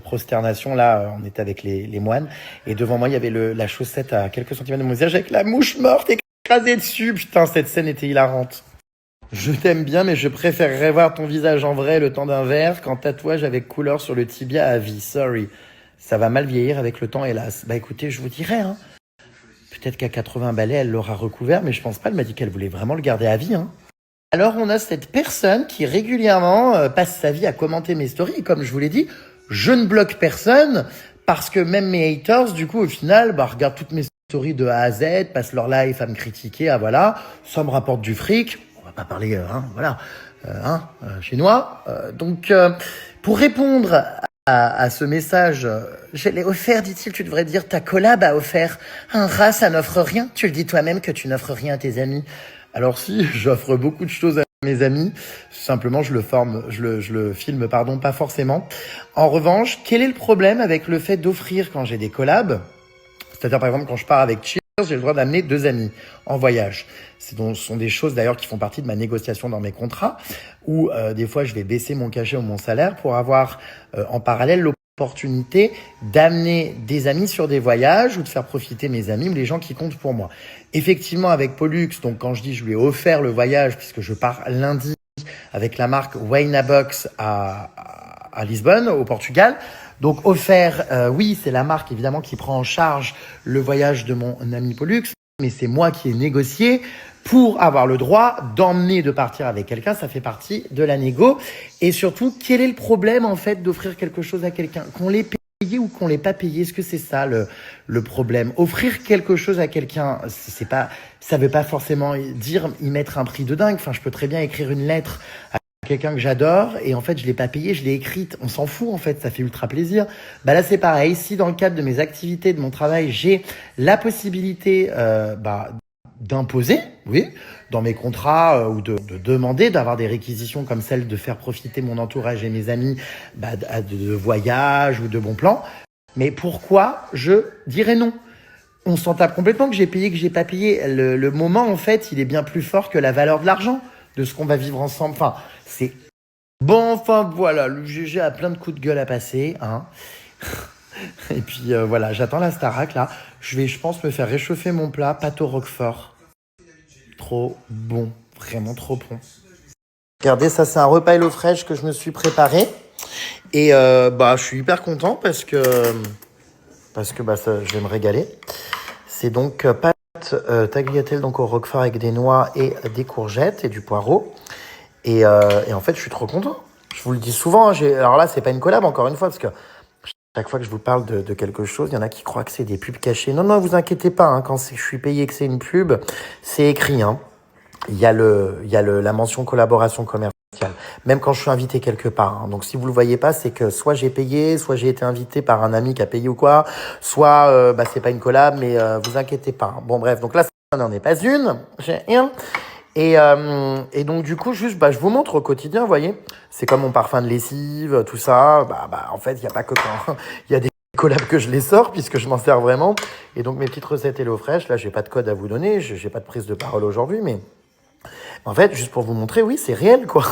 prosternations. Là, on était avec les moines et devant moi, il y avait la chaussette à quelques centimètres de mon visage avec la mouche morte écrasée dessus. Putain, cette scène était hilarante. Je t'aime bien, mais je préférerais voir ton visage en vrai le temps d'un verre qu'en tatouage avec couleur sur le tibia à vie. Sorry. Ça va mal vieillir avec le temps, hélas. Bah écoutez, je vous dirais, peut-être qu'à 80 balais, elle l'aura recouvert, mais je pense pas, elle m'a dit qu'elle voulait vraiment le garder à vie. Alors on a cette personne qui régulièrement passe sa vie à commenter mes stories, et comme je vous l'ai dit, je ne bloque personne, parce que même mes haters, du coup, au final, regardent toutes mes stories de A à Z, passent leur life à me critiquer, voilà, ça me rapporte du fric, on va pas parler, chinois. Donc, pour répondre à ce message, je l'ai offert, dit-il, tu devrais dire ta collab a offert. Un rat, ça n'offre rien. Tu le dis toi-même que tu n'offres rien à tes amis. Alors si, j'offre beaucoup de choses à mes amis. Simplement, je le filme, pas forcément. En revanche, quel est le problème avec le fait d'offrir quand j'ai des collabs? C'est-à-dire, par exemple, quand je pars avec Cheers, j'ai le droit d'amener 2 amis en voyage. Ce sont des choses d'ailleurs qui font partie de ma négociation dans mes contrats, où des fois je vais baisser mon cachet ou mon salaire pour avoir en parallèle l'opportunité d'amener des amis sur des voyages ou de faire profiter mes amis ou les gens qui comptent pour moi. Effectivement, avec Pollux, donc quand je dis je lui ai offert le voyage, puisque je pars lundi avec la marque Waynabox à Lisbonne, au Portugal. Donc offert, oui, c'est la marque évidemment qui prend en charge le voyage de mon ami Pollux, mais c'est moi qui ai négocié pour avoir le droit d'emmener, de partir avec quelqu'un. Ça fait partie de la négo. Et surtout, quel est le problème en fait d'offrir quelque chose à quelqu'un, qu'on l'ait payé ou qu'on l'ait pas payé? Est-ce que c'est ça le problème? Offrir quelque chose à quelqu'un, ça veut pas forcément dire y mettre un prix de dingue. Enfin, je peux très bien écrire une lettre à quelqu'un que j'adore et en fait je l'ai pas payé, je l'ai écrite, on s'en fout en fait, ça fait ultra plaisir. Là c'est pareil, si dans le cadre de mes activités, de mon travail, j'ai la possibilité d'imposer, oui, dans mes contrats ou de demander d'avoir des réquisitions comme celle de faire profiter mon entourage et mes amis de voyages ou de bons plans, mais pourquoi je dirais non? On s'en tape complètement que j'ai payé, que j'ai pas payé. Le moment en fait, il est bien plus fort que la valeur de l'argent, de ce qu'on va vivre ensemble. Enfin, c'est bon. Enfin, voilà, le GG a plein de coups de gueule à passer, Et puis voilà, j'attends la Starac là. Je vais, je pense, me faire réchauffer mon plat, pâte au roquefort. Trop bon, vraiment trop bon. Regardez, ça c'est un repas HelloFresh que je me suis préparé. Et je suis hyper content parce que je vais me régaler. C'est donc pâte tagliatelle donc au roquefort avec des noix et des courgettes et du poireau. Et en fait, je suis trop content. Je vous le dis souvent. Alors là, c'est pas une collab encore une fois parce que chaque fois que je vous parle de quelque chose, il y en a qui croient que c'est des pubs cachées. Non, vous inquiétez pas. Quand je suis payé que c'est une pub, c'est écrit. Il y a la mention collaboration commerciale. Même quand je suis invité quelque part. Donc si vous le voyez pas, c'est que soit j'ai payé, soit j'ai été invité par un ami qui a payé ou quoi, soit c'est pas une collab, mais vous inquiétez pas. Bon bref, donc là ça n'en est pas une. J'ai rien. Et donc du coup juste je vous montre au quotidien, vous voyez, c'est comme mon parfum de lessive, tout ça. En fait il y a pas que quand il y a des collabs que je les sors puisque je m'en sers vraiment. Et donc mes petites recettes HelloFresh, là j'ai pas de code à vous donner, j'ai pas de prise de parole aujourd'hui, mais en fait juste pour vous montrer, oui c'est réel quoi.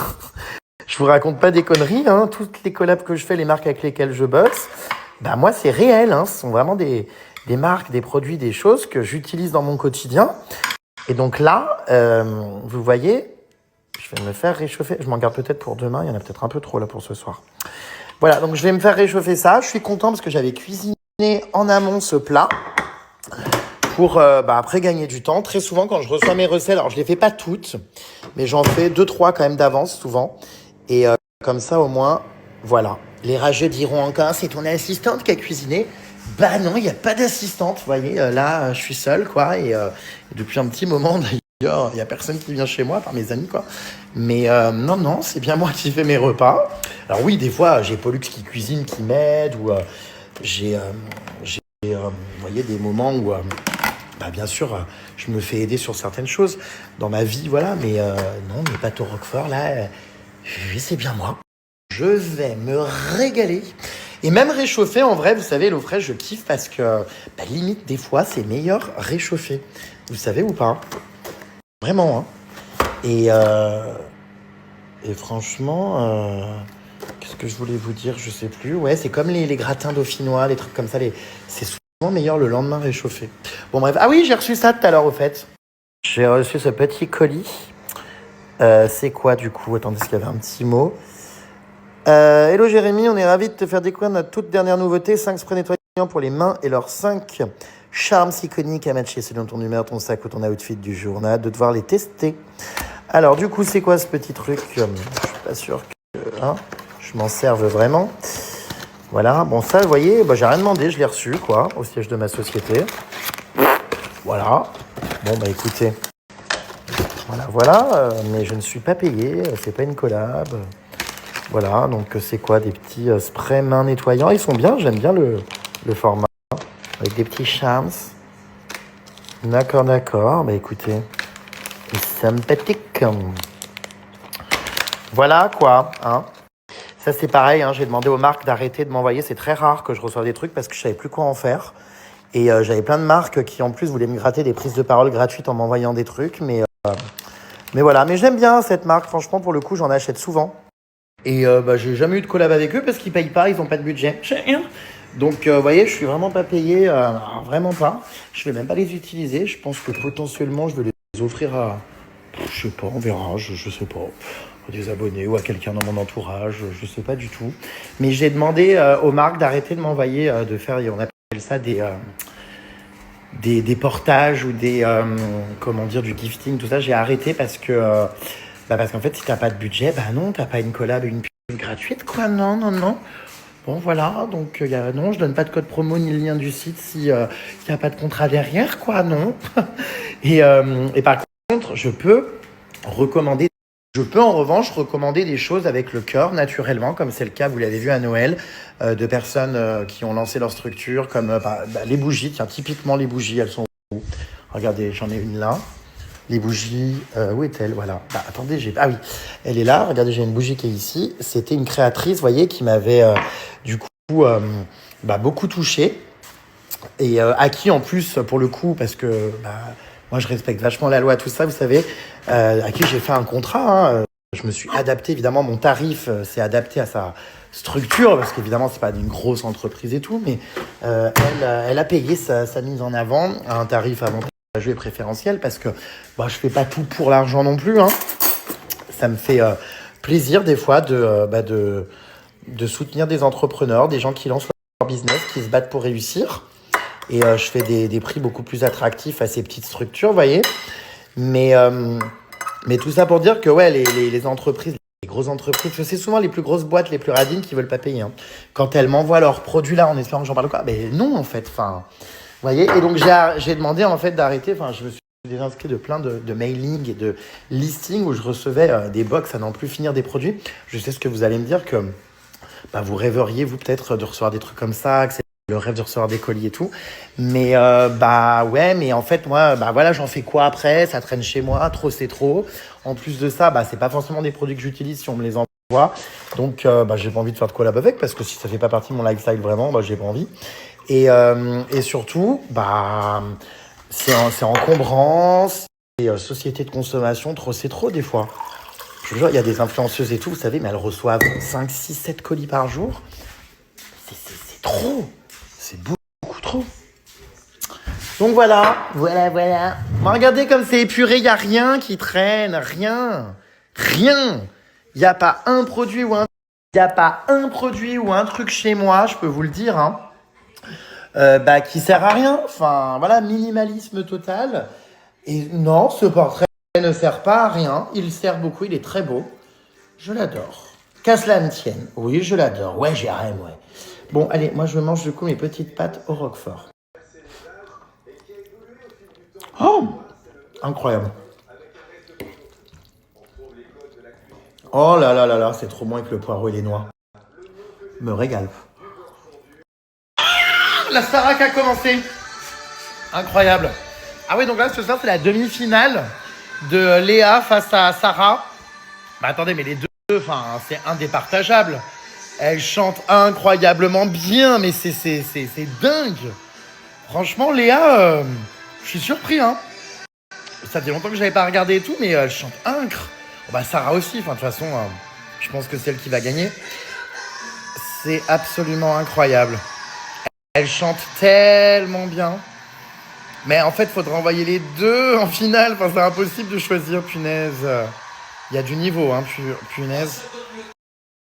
Je vous raconte pas des conneries, toutes les collabs que je fais, les marques avec lesquelles je bosse, moi c'est réel, ce sont vraiment des marques, des produits, des choses que j'utilise dans mon quotidien. Et donc là, vous voyez, je vais me faire réchauffer. Je m'en garde peut-être pour demain. Il y en a peut-être un peu trop là pour ce soir. Voilà, donc je vais me faire réchauffer ça. Je suis content parce que j'avais cuisiné en amont ce plat pour après gagner du temps. Très souvent, quand je reçois mes recettes, alors je les fais pas toutes, mais j'en fais 2-3 quand même d'avance souvent. Et comme ça, au moins, voilà. Les rageux diront encore, c'est ton assistante qui a cuisiné. Bah non, il n'y a pas d'assistante. Vous voyez, là, je suis seul, quoi. Et depuis un petit moment, d'ailleurs, il n'y a personne qui vient chez moi, par mes amis, quoi. Mais non, c'est bien moi qui fais mes repas. Alors oui, des fois, j'ai Pollux qui cuisine, qui m'aide, ou j'ai, vous voyez, des moments où, bien sûr, je me fais aider sur certaines choses dans ma vie, voilà. Mais non, mes pâtes au roquefort, là, c'est bien moi. Je vais me régaler. Et même réchauffer, en vrai, vous savez, l'eau fraîche, je kiffe parce que, limite, des fois, c'est meilleur réchauffé. Vous savez ou pas? Vraiment, hein. Et franchement, qu'est-ce que je voulais vous dire? Je sais plus. Ouais, c'est comme les gratins dauphinois, les trucs comme ça. C'est souvent meilleur le lendemain réchauffé. Bon, bref. Ah oui, j'ai reçu ça tout à l'heure, au fait. J'ai reçu ce petit colis. C'est quoi, du coup? Attendez, est-ce qu'il y avait un petit mot? Hello Jérémy, on est ravis de te faire découvrir notre toute dernière nouveauté, 5 sprays nettoyants pour les mains et leurs 5 charmes iconiques à matcher selon ton humeur, ton sac ou ton outfit du jour. On a hâte de devoir les tester. Alors du coup, c'est quoi ce petit truc? Je suis pas sûr que je m'en serve vraiment. Voilà, bon ça, vous voyez, j'ai rien demandé, je l'ai reçu, quoi, au siège de ma société. Voilà. Bon, écoutez. Voilà, mais je ne suis pas payé, c'est pas une collab. Voilà, donc c'est quoi? Des petits sprays mains nettoyants. Ils sont bien, j'aime bien le format. Avec des petits charms. D'accord. Écoutez, c'est sympathique. Voilà quoi. Hein. Ça c'est pareil, j'ai demandé aux marques d'arrêter de m'envoyer. C'est très rare que je reçoive des trucs parce que je savais plus quoi en faire. Et j'avais plein de marques qui en plus voulaient me gratter des prises de parole gratuites en m'envoyant des trucs. Mais voilà, mais j'aime bien cette marque. Franchement, pour le coup, j'en achète souvent. Et j'ai jamais eu de collab avec eux parce qu'ils payent pas, ils ont pas de budget. Donc vous voyez, je suis vraiment pas payé, vraiment pas. Je vais même pas les utiliser. Je pense que potentiellement je vais les offrir à, je sais pas, on verra, je sais pas, à des abonnés ou à quelqu'un dans mon entourage, je sais pas du tout. Mais j'ai demandé aux marques d'arrêter de m'envoyer, de faire, on appelle ça des portages ou du gifting, tout ça. J'ai arrêté parce que parce qu'en fait, si t'as pas de budget, non, t'as pas une collab, une pub gratuite, quoi. Non. Bon, voilà. Donc, non, je donne pas de code promo ni le lien du site si y a pas de contrat derrière, quoi. Non. Et par contre, je peux en revanche recommander des choses avec le cœur, naturellement, comme c'est le cas, vous l'avez vu à Noël, de personnes qui ont lancé leur structure, comme les bougies. Tiens, typiquement, les bougies, elles sont où? Regardez, j'en ai une là. Les bougies, où est-elle? Voilà. Attendez, ah oui, elle est là. Regardez, j'ai une bougie qui est ici. C'était une créatrice, vous voyez, qui m'avait beaucoup touché. Et à qui, en plus, pour le coup, parce que moi, je respecte vachement la loi, tout ça, vous savez, à qui j'ai fait un contrat. Je me suis adapté, évidemment, mon tarif s'est adapté à sa structure, parce qu'évidemment, c'est pas une grosse entreprise et tout, mais elle a payé sa mise en avant à un tarif avantageux et préférentiel, parce que je fais pas tout pour l'argent non plus. Ça me fait plaisir des fois de soutenir des entrepreneurs, des gens qui lancent leur business, qui se battent pour réussir. Et je fais des prix beaucoup plus attractifs à ces petites structures, vous voyez. Mais tout ça pour dire que les entreprises, les grosses entreprises, c'est souvent les plus grosses boîtes, les plus radines qui veulent pas payer. Quand elles m'envoient leurs produits là en espérant que j'en parle quoi, non en fait. Vous voyez, et donc j'ai demandé en fait d'arrêter. Je me suis déjà inscrit de plein de mailings et de listings où je recevais des box à n'en plus finir des produits. Je sais ce que vous allez me dire, que vous rêveriez vous peut-être de recevoir des trucs comme ça, que c'est le rêve de recevoir des colis et tout. Mais ouais, mais en fait moi j'en fais quoi après? Ça traîne chez moi, trop c'est trop. En plus de ça, c'est pas forcément des produits que j'utilise si on me les envoie. Donc j'ai pas envie de faire de collab avec, parce que si ça fait pas partie de mon lifestyle vraiment, j'ai pas envie. Et surtout, c'est encombrant, c'est société de consommation, c'est trop des fois. Je vous jure, il y a des influenceuses et tout, vous savez, mais elles reçoivent 5, 6, 7 colis par jour. C'est trop. C'est beaucoup trop. Donc voilà. Regardez comme c'est épuré, il n'y a rien qui traîne, rien. Il n'y a pas un produit ou un Il n'y a pas un produit ou un truc chez moi, je peux vous le dire, hein, qui sert à rien. Enfin, voilà, minimalisme total. Et non, ce portrait ne sert pas à rien. Il sert beaucoup, il est très beau. Je l'adore. Qu'à cela ne tienne. Oui, je l'adore. Ouais, j'aime, ouais. Bon, allez, moi je mange du coup mes petites pâtes au roquefort. Oh, incroyable. Oh là là là là, c'est trop bon avec le poireau et les noix. Me régale. La Starac a commencé. Incroyable. Ah oui, donc là, ce soir, c'est la demi-finale de Léa face à Sarah. Bah attendez, mais les deux, enfin, c'est indépartageable. Elle chante incroyablement bien, mais c'est dingue. Franchement, Léa, je suis surpris, hein. Ça fait longtemps que je n'avais pas regardé et tout, mais elle chante incre. Bah Sarah aussi, enfin de toute façon, je pense que c'est elle qui va gagner. C'est absolument incroyable. Elle chante tellement bien. Mais en fait, il faudra envoyer les deux en finale. Enfin, c'est impossible de choisir, punaise. Il y a du niveau, hein, punaise.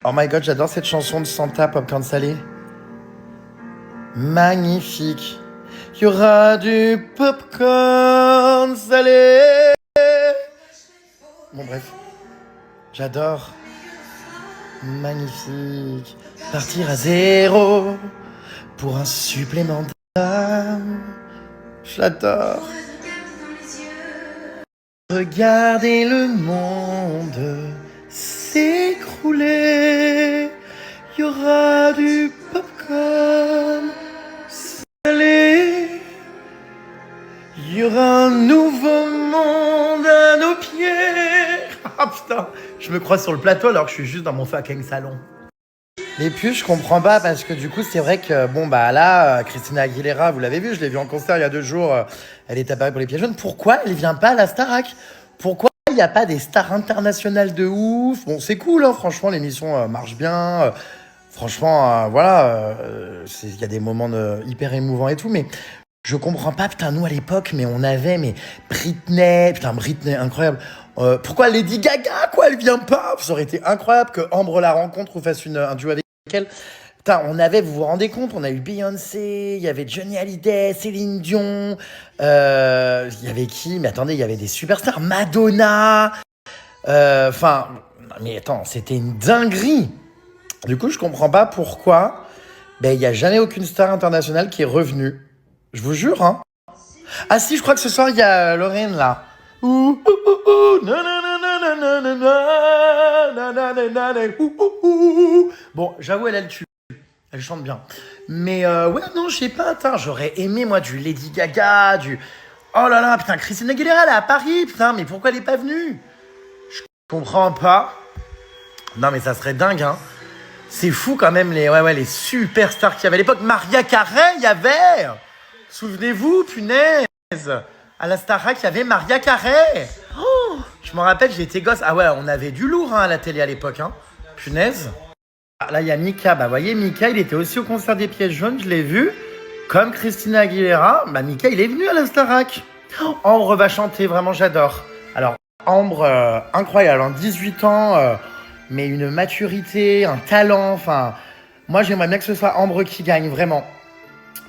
Oh my god, j'adore cette chanson de Santa Popcorn Salé. Magnifique. Il y aura du popcorn salé. Bon, bref. J'adore. Magnifique. Partir à zéro pour un supplément d'âme. J'adore. Regardez le monde s'écrouler. Il y aura du popcorn salé. Il y aura un nouveau monde à nos pieds. Ah putain, je me crois sur le plateau alors que je suis juste dans mon fucking salon. Les puces, je comprends pas parce que du coup, c'est vrai que, bon, bah là, Christina Aguilera, vous l'avez vu, je l'ai vu en concert il y a 2 jours, elle est apparue pour les pieds jaunes. Pourquoi elle vient pas à la Starac? Pourquoi il n'y a pas des stars internationales de ouf? Bon, c'est cool, hein, franchement, l'émission marche bien. Franchement, voilà, il y a des moments hyper émouvants et tout, mais je comprends pas, putain, nous à l'époque, mais on avait, mais Britney, incroyable. Pourquoi Lady Gaga, quoi, elle vient pas? Ça aurait été incroyable que Ambre la rencontre ou fasse un duo avec elle. Putain, on avait, vous vous rendez compte, on a eu Beyoncé, il y avait Johnny Hallyday, Céline Dion, il y avait qui? Mais attendez, il y avait des superstars, Madonna. Enfin, mais attends, c'était une dinguerie. Du coup, je comprends pas pourquoi, il y a jamais aucune star internationale qui est revenue. Je vous jure, hein. Ah si, je crois que ce soir, il y a Lorraine, là. Bon, j'avoue, elle tue. Elle chante bien. Mais ouais, non, je sais pas, attends, j'aurais aimé, moi, du Lady Gaga, du... Oh là là, putain, Christina Aguilera, elle est à Paris, putain, mais pourquoi elle est pas venue? Je comprends pas. Non, mais ça serait dingue, hein. C'est fou, quand même, les superstars qu'il y avait à l'époque. Maria Carey, il y avait... Souvenez-vous, punaise. À la Starac, il y avait Maria Carey. Oh, je me rappelle, j'étais gosse. Ah ouais, on avait du lourd, hein, à la télé à l'époque, hein. Punaise. Là, il y a Mika. Bah, vous voyez, Mika, il était aussi au concert des Pièces Jaunes, je l'ai vu. Comme Christina Aguilera. Bah, Mika, il est venu à la Starac. Oh, Ambre va chanter, vraiment, j'adore. Alors, Ambre, incroyable, hein, 18 ans, mais une maturité, un talent. Enfin, moi, j'aimerais bien que ce soit Ambre qui gagne, vraiment.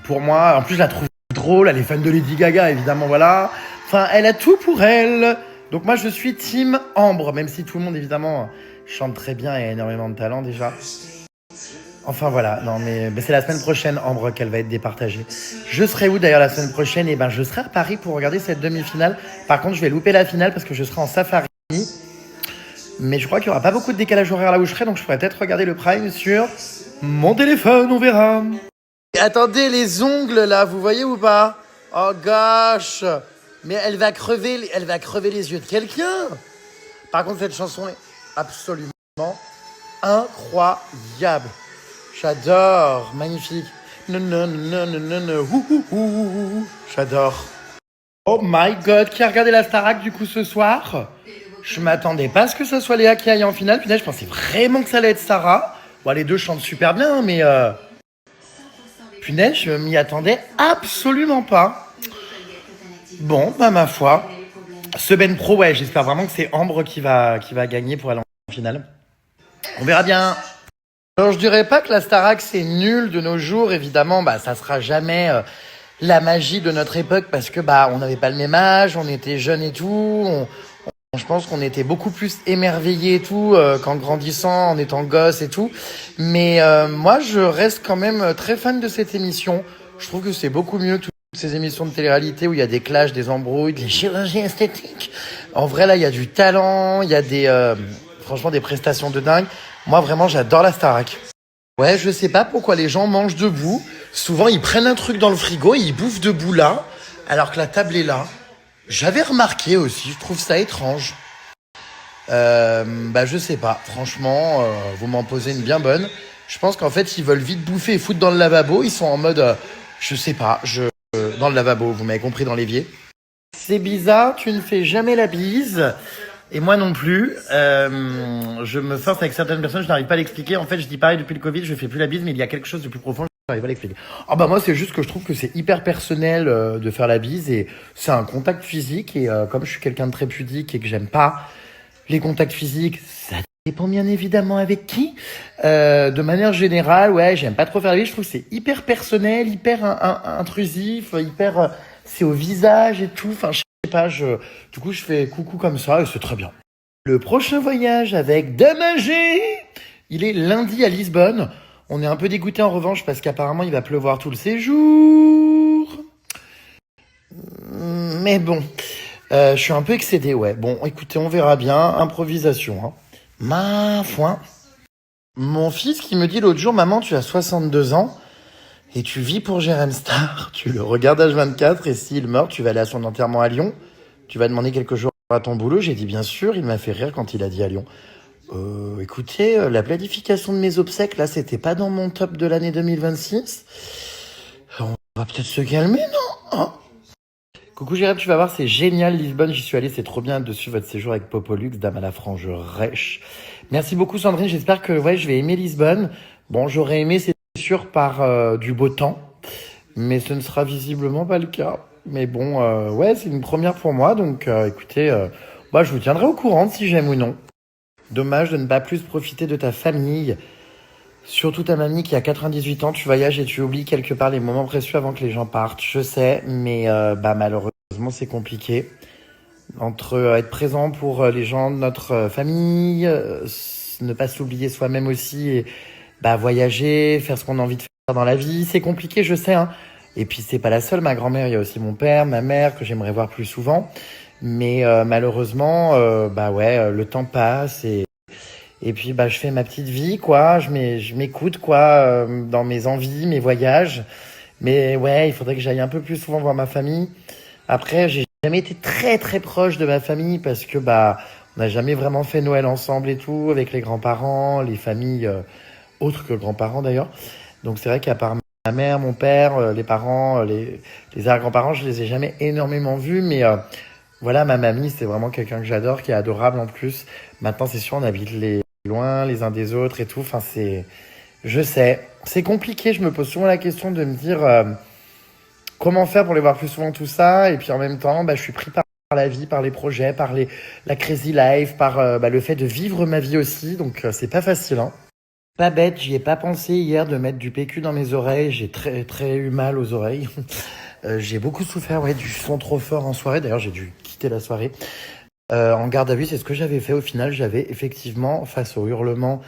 Pour moi, en plus, je la trouve drôle. Elle est fan de Lady Gaga, évidemment, voilà. Enfin, elle a tout pour elle. Donc, moi, je suis team Ambre, même si tout le monde, évidemment, chante très bien et a énormément de talent, déjà. Enfin, voilà. Non, mais c'est la semaine prochaine, Ambre, qu'elle va être départagée. Je serai où, d'ailleurs, la semaine prochaine? Eh ben, je serai à Paris pour regarder cette demi-finale. Par contre, je vais louper la finale parce que je serai en safari. Mais je crois qu'il n'y aura pas beaucoup de décalage horaire là où je serai, donc je pourrais peut-être regarder le Prime sur mon téléphone, on verra. Attendez, les ongles là, vous voyez ou pas? Oh gosh, mais elle va crever les yeux de quelqu'un. Par contre, cette chanson est absolument incroyable. J'adore, magnifique. J'adore. Oh my god, qui a regardé la Starac du coup ce soir? Je m'attendais pas à ce que ce soit Léa qui aille en finale. Putain, je pensais vraiment que ça allait être Sarah. Bon, les deux chantent super bien, mais punaise, je m'y attendais absolument pas. Bon, bah ma foi. Ce Ben Pro, ouais, j'espère vraiment que c'est Ambre qui va gagner pour aller en finale. On verra bien. Alors je dirais pas que la Starac c'est nul de nos jours, évidemment, ça sera jamais la magie de notre époque parce que on n'avait pas le même âge, on était jeunes et tout, je pense qu'on était beaucoup plus émerveillés et tout qu'en grandissant, en étant gosse et tout. Mais moi je reste quand même très fan de cette émission. Je trouve que c'est beaucoup mieux toutes ces émissions de télé-réalité où il y a des clashs, des embrouilles, des chirurgies esthétiques. En vrai là il y a du talent, il y a franchement des prestations de dingue. Moi, vraiment, j'adore la Starac. Ouais, je sais pas pourquoi les gens mangent debout. Souvent, ils prennent un truc dans le frigo et ils bouffent debout là, alors que la table est là. J'avais remarqué aussi, je trouve ça étrange. Je sais pas. Franchement, vous m'en posez une bien bonne. Je pense qu'en fait, ils veulent vite bouffer et foutre dans le lavabo. Ils sont en mode, je sais pas, dans le lavabo, vous m'avez compris, dans l'évier. C'est bizarre, tu ne fais jamais la bise. Et moi non plus, je me force avec certaines personnes, je n'arrive pas à l'expliquer. En fait, je dis pareil depuis le Covid, je fais plus la bise, mais il y a quelque chose de plus profond, je n'arrive pas à l'expliquer. Moi, c'est juste que je trouve que c'est hyper personnel de faire la bise et c'est un contact physique. Et comme je suis quelqu'un de très pudique et que j'aime pas les contacts physiques, ça dépend bien évidemment avec qui. De manière générale, ouais, j'aime pas trop faire la bise. Je trouve que c'est hyper personnel, hyper intrusif, hyper... c'est au visage et tout. Enfin, je sais pas, du coup, je fais coucou comme ça et c'est très bien. Le prochain voyage avec Dame G, il est lundi à Lisbonne. On est un peu dégoûté en revanche parce qu'apparemment, il va pleuvoir tout le séjour. Mais bon, je suis un peu excédé, ouais. Bon, écoutez, on verra bien. Improvisation, hein. Ma foi. Mon fils qui me dit l'autre jour, maman, tu as 62 ans. Et tu vis pour Jérém Star, tu le regardes H24 et s'il meurt, tu vas aller à son enterrement à Lyon. Tu vas demander quelques jours à ton boulot. J'ai dit bien sûr, il m'a fait rire quand il a dit à Lyon. Écoutez, la planification de mes obsèques, là, c'était pas dans mon top de l'année 2026. On va peut-être se calmer, non hein. Coucou Jérém, tu vas voir, c'est génial Lisbonne, j'y suis allé, c'est trop bien de suivre votre séjour avec Popolux, dame à la frange rêche. Merci beaucoup Sandrine, j'espère que je vais aimer Lisbonne. Bon, j'aurais aimé, c'est sûr, par du beau temps, mais ce ne sera visiblement pas le cas. Mais bon, c'est une première pour moi, donc écoutez, je vous tiendrai au courant si j'aime ou non. Dommage de ne pas plus profiter de ta famille, surtout ta mamie qui a 98 ans, tu voyages et tu oublies quelque part les moments précieux avant que les gens partent, je sais, mais malheureusement c'est compliqué. Entre être présent pour les gens de notre famille, ne pas s'oublier soi-même aussi et voyager, faire ce qu'on a envie de faire dans la vie, c'est compliqué, je sais, hein. Et puis c'est pas la seule, ma grand-mère, il y a aussi mon père, ma mère que j'aimerais voir plus souvent. Mais malheureusement, le temps passe et puis je fais ma petite vie, quoi. Je m'écoute, quoi, dans mes envies, mes voyages. Mais ouais, il faudrait que j'aille un peu plus souvent voir ma famille. Après, j'ai jamais été très très proche de ma famille parce que on n'a jamais vraiment fait Noël ensemble et tout avec les grands-parents, les familles autres que grands-parents d'ailleurs. Donc c'est vrai qu'à part ma mère, mon père, les parents, les arrière-grands-parents, je les ai jamais énormément vus, mais voilà, ma mamie, c'est vraiment quelqu'un que j'adore, qui est adorable en plus. Maintenant, c'est sûr, on habite loin les uns des autres et tout. Enfin, je sais, c'est compliqué. Je me pose souvent la question de me dire comment faire pour les voir plus souvent, tout ça. Et puis en même temps, je suis pris par la vie, par les projets, par la crazy life, par le fait de vivre ma vie aussi. Donc, c'est pas facile, hein. Pas bête, j'y ai pas pensé hier de mettre du PQ dans mes oreilles. J'ai très très eu mal aux oreilles. J'ai beaucoup souffert du son trop fort en soirée. D'ailleurs, j'ai dû quitter la soirée. En garde à vue, c'est ce que j'avais fait. Au final, j'avais effectivement, face aux hurlements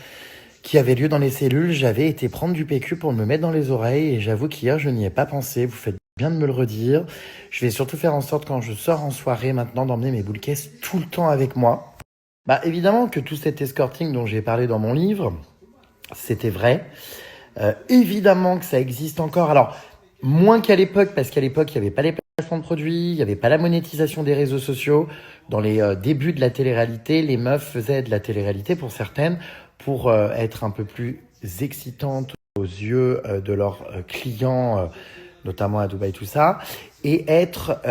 qui avaient lieu dans les cellules, j'avais été prendre du PQ pour me mettre dans les oreilles. Et j'avoue qu'hier, je n'y ai pas pensé. Vous faites bien de me le redire. Je vais surtout faire en sorte, quand je sors en soirée maintenant, d'emmener mes boules caisses tout le temps avec moi. Évidemment que tout cet escorting dont j'ai parlé dans mon livre, c'était vrai. Évidemment que ça existe encore. Alors, moins qu'à l'époque, parce qu'à l'époque, il n'y avait pas les placements de produits, il n'y avait pas la monétisation des réseaux sociaux. Dans les débuts de la télé-réalité, les meufs faisaient de la télé-réalité pour certaines, pour être un peu plus excitantes aux yeux de leurs clients, notamment à Dubaï, tout ça, et être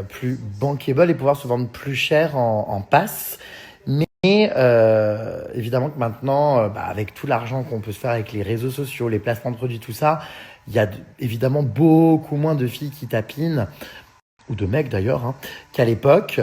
plus bankable et pouvoir se vendre plus cher en passe. Mais évidemment que maintenant, avec tout l'argent qu'on peut se faire avec les réseaux sociaux, les placements de produits, tout ça, il y a évidemment beaucoup moins de filles qui tapinent ou de mecs d'ailleurs, hein, qu'à l'époque.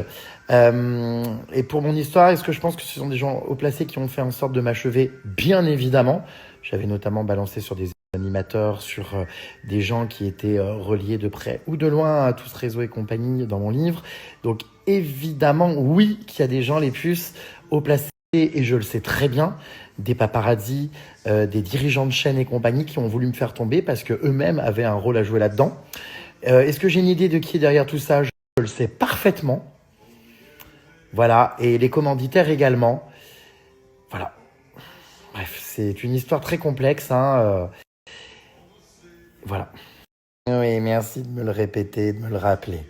Et pour mon histoire, est-ce que je pense que ce sont des gens haut placés qui ont fait en sorte de m'achever? Bien évidemment. J'avais notamment balancé sur des animateurs, sur des gens qui étaient reliés de près ou de loin à tout ce réseau et compagnie dans mon livre. Donc évidemment, oui, qu'il y a des gens les puces haut placés, et je le sais très bien, des paparazzis, des dirigeants de chaînes et compagnie qui ont voulu me faire tomber parce qu'eux-mêmes avaient un rôle à jouer là-dedans. Est-ce que j'ai une idée de qui est derrière tout ça? Je le sais parfaitement. Voilà, et les commanditaires également. Voilà. Bref, c'est une histoire très complexe, hein. Voilà. Oui, merci de me le répéter, de me le rappeler.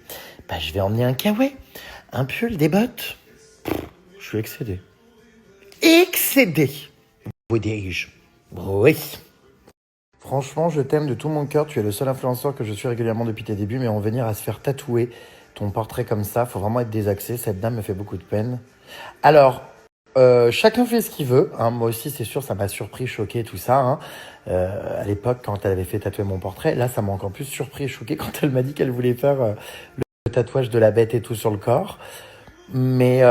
Bah, je vais emmener un kawaii, un pull, des bottes. Je suis excédé. Excédé, vous dis-je. Oui. Franchement, je t'aime de tout mon cœur. Tu es le seul influenceur que je suis régulièrement depuis tes débuts, mais en venir à se faire tatouer ton portrait comme ça, faut vraiment être désaxé. Cette dame me fait beaucoup de peine. Alors, chacun fait ce qu'il veut. Hein. Moi aussi, c'est sûr, ça m'a surpris, choqué, tout ça. Hein. À l'époque, quand elle avait fait tatouer mon portrait, là, ça m'a encore plus surpris et choqué quand elle m'a dit qu'elle voulait faire le tatouage de la bête et tout sur le corps. Mais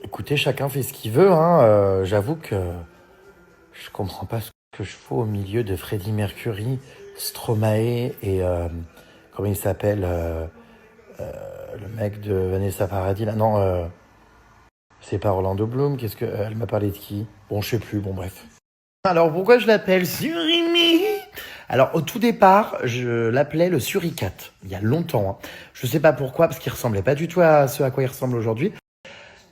écoutez, chacun fait ce qu'il veut. Hein. J'avoue que je comprends pas ce que je fous au milieu de Freddie Mercury, Stromae et comment il s'appelle le mec de Vanessa Paradis là. Non, c'est pas Orlando Bloom. Qu'est-ce que elle m'a parlé de qui? Bon, je sais plus. Bon, bref. Alors pourquoi je l'appelle Surimi? Alors au tout départ, je l'appelais le suricate. Il y a longtemps. Hein. Je sais pas pourquoi, parce qu'il ressemblait pas du tout à ce à quoi il ressemble aujourd'hui.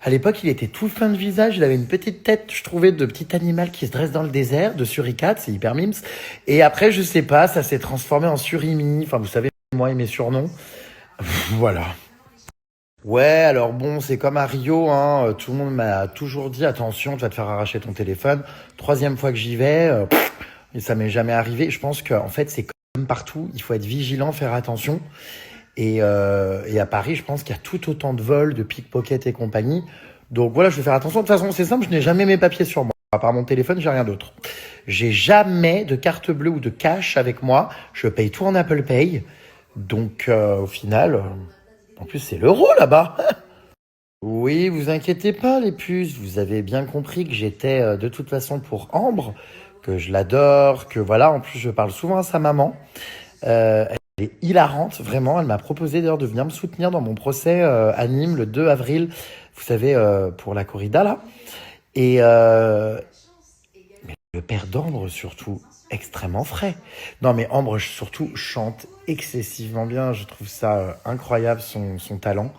À l'époque, il était tout fin de visage, il avait une petite tête, je trouvais, de petit animal qui se dresse dans le désert, de suricate, c'est hyper mimes. Et après, je sais pas, ça s'est transformé en surimi, enfin vous savez, moi et mes surnoms. Voilà. Ouais, alors bon, c'est comme à Rio, hein, tout le monde m'a toujours dit, attention, tu vas te faire arracher ton téléphone. 3e fois que j'y vais, et ça m'est jamais arrivé. Je pense qu'en fait, c'est comme partout, il faut être vigilant, faire attention. Et à Paris, je pense qu'il y a tout autant de vols, de pickpockets et compagnie. Donc voilà, je vais faire attention. De toute façon, c'est simple, je n'ai jamais mes papiers sur moi. À part mon téléphone, j'ai rien d'autre. J'ai jamais de carte bleue ou de cash avec moi. Je paye tout en Apple Pay. Donc au final, en plus c'est l'euro là-bas. Oui, vous inquiétez pas les puces. Vous avez bien compris que j'étais de toute façon pour Ambre, que je l'adore, que voilà. En plus, je parle souvent à sa maman. Elle est hilarante, vraiment. Elle m'a proposé d'ailleurs de venir me soutenir dans mon procès à Nîmes le 2 avril, vous savez, pour la corrida là. Et mais le père d'Ambre surtout, extrêmement frais. Non mais Ambre surtout chante excessivement bien, je trouve ça incroyable son talent.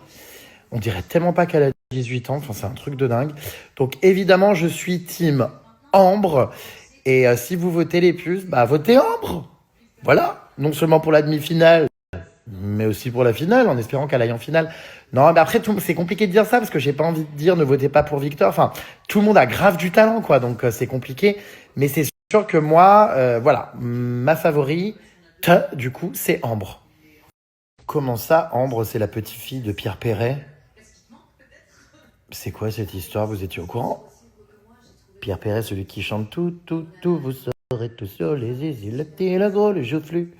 On dirait tellement pas qu'elle a 18 ans, enfin c'est un truc de dingue. Donc évidemment je suis team Ambre, et si vous votez les puces, bah votez Ambre. Voilà, non seulement pour la demi-finale, mais aussi pour la finale, en espérant qu'elle aille en finale. Non, mais après, c'est compliqué de dire ça, parce que j'ai pas envie de dire ne votez pas pour Victor. Enfin, tout le monde a grave du talent, quoi, donc c'est compliqué. Mais c'est sûr que moi, voilà, ma favorite, du coup, c'est Ambre. Comment ça, Ambre, c'est la petite fille de Pierre Perret? C'est quoi cette histoire? Vous étiez au courant? Pierre Perret, celui qui chante tout, vous serez tous sur les îles, le petit, le gros, le joufflu.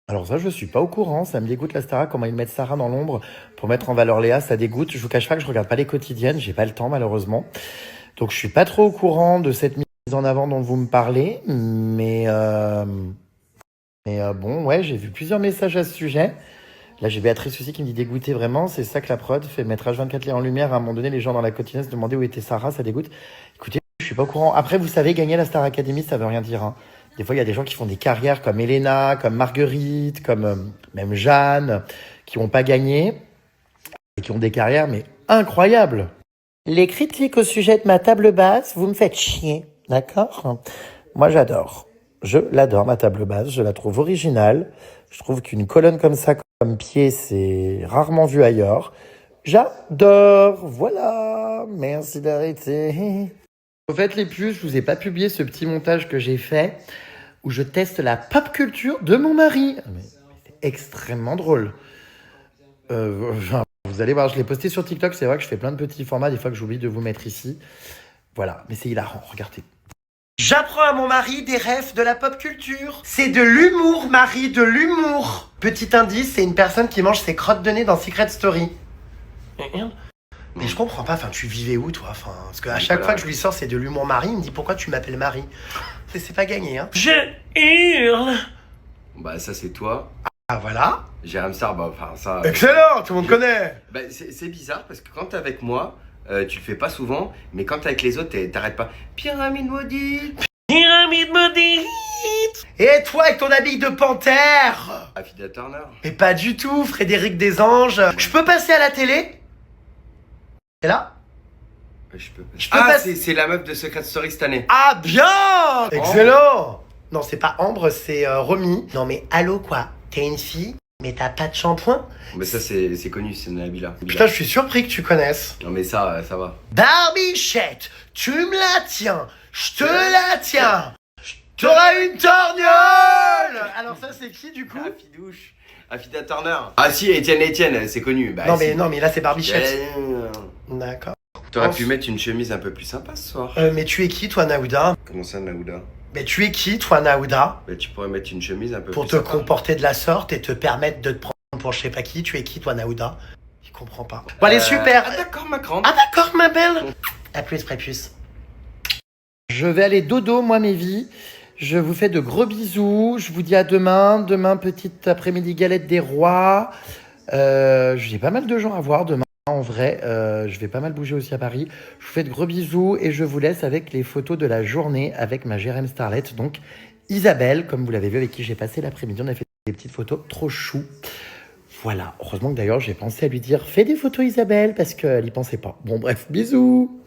Alors ça, je suis pas au courant, ça me dégoûte la Starac, comment ils mettent Sarah dans l'ombre pour mettre en valeur Léa, ça dégoûte. Je vous cache pas que je regarde pas les quotidiennes, j'ai pas le temps malheureusement. Donc je suis pas trop au courant de cette mise en avant dont vous me parlez, mais bon, ouais, j'ai vu plusieurs messages à ce sujet. Là, j'ai Béatrice aussi qui me dit dégoûté vraiment, c'est ça que la prod fait mettre H24 les en lumière. À un moment donné, les gens dans la quotidienne se demandaient où était Sarah, ça dégoûte. Écoutez, je suis pas au courant. Après, vous savez, gagner la Star Academy, ça veut rien dire, hein. Des fois, il y a des gens qui font des carrières comme Elena, comme Marguerite, comme même Jeanne, qui n'ont pas gagné et qui ont des carrières mais incroyables. Les critiques au sujet de ma table basse, vous me faites chier, d'accord? Moi, j'adore. Je l'adore, ma table basse. Je la trouve originale. Je trouve qu'une colonne comme ça, comme pied, c'est rarement vu ailleurs. J'adore. Voilà. Merci d'arrêter. En fait, les puces, je vous ai pas publié ce petit montage que j'ai fait où je teste la pop culture de mon mari. Mais c'est extrêmement drôle. Vous allez voir, je l'ai posté sur TikTok. C'est vrai que je fais plein de petits formats, des fois que j'oublie de vous mettre ici. Voilà, mais c'est hilarant, regardez. J'apprends à mon mari des refs de la pop culture. C'est de l'humour, Marie, de l'humour. Petit indice, c'est une personne qui mange ses crottes de nez dans Secret Story. Mais je comprends pas, enfin tu vivais où toi, enfin, parce qu'à chaque fois que je lui sors c'est de l'humour Marie, il me dit pourquoi tu m'appelles Marie. C'est pas gagné, hein. Je hurle. Bah ça c'est toi. Ah voilà. Jérém Star, bah enfin ça... Excellent, tout le monde connaît. Bah, c'est bizarre parce que quand t'es avec moi, tu le fais pas souvent, mais quand t'es avec les autres, t'arrêtes pas. Pyramide maudite. Pyramide maudite. Et toi avec ton habit de panthère. Affida Turner. Mais pas du tout, Frédéric Desanges. Je peux passer à la télé? Et là? Je peux peux passer- c'est la meuf de Secret Story cette année. Ah bien. Excellent. Non, c'est pas Ambre, c'est Romy. Non mais allô quoi? T'es une fille, mais t'as pas de shampoing? Mais ça c'est connu, c'est Nabila. Putain, je suis surpris que tu connaisses. Non mais ça va. Barbichette, tu me la tiens, je te la tiens. T'auras une torgnole. Alors ça c'est qui du coup? Affidouche. Affida Turner. Ah si, Étienne, c'est connu. Bah, non, si. mais là c'est Barbichette. D'accord. T'aurais pu mettre une chemise un peu plus sympa ce soir. Mais tu es qui toi Naouda? Comment ça Naouda? Mais tu es qui toi Naouda? Bah, tu pourrais mettre une chemise un peu Pour plus te sympa. comporter de la sorte et te permettre de te prendre pour je sais pas qui. Tu es qui toi Naouda? Je comprends pas. Bon allez super. Ah d'accord ma grande. Ah d'accord ma belle. À plus prépuce. Je vais aller dodo moi mes vies. Je vous fais de gros bisous. Je vous dis à demain. Demain, petite après-midi galette des rois. J'ai pas mal de gens à voir demain. En vrai, je vais pas mal bouger aussi à Paris. Je vous fais de gros bisous et je vous laisse avec les photos de la journée avec ma Jérém Starlet. Donc Isabelle, comme vous l'avez vu, avec qui j'ai passé l'après-midi. On a fait des petites photos trop chou. Voilà. Heureusement que d'ailleurs, j'ai pensé à lui dire « Fais des photos Isabelle » parce qu'elle y pensait pas. Bon bref, bisous.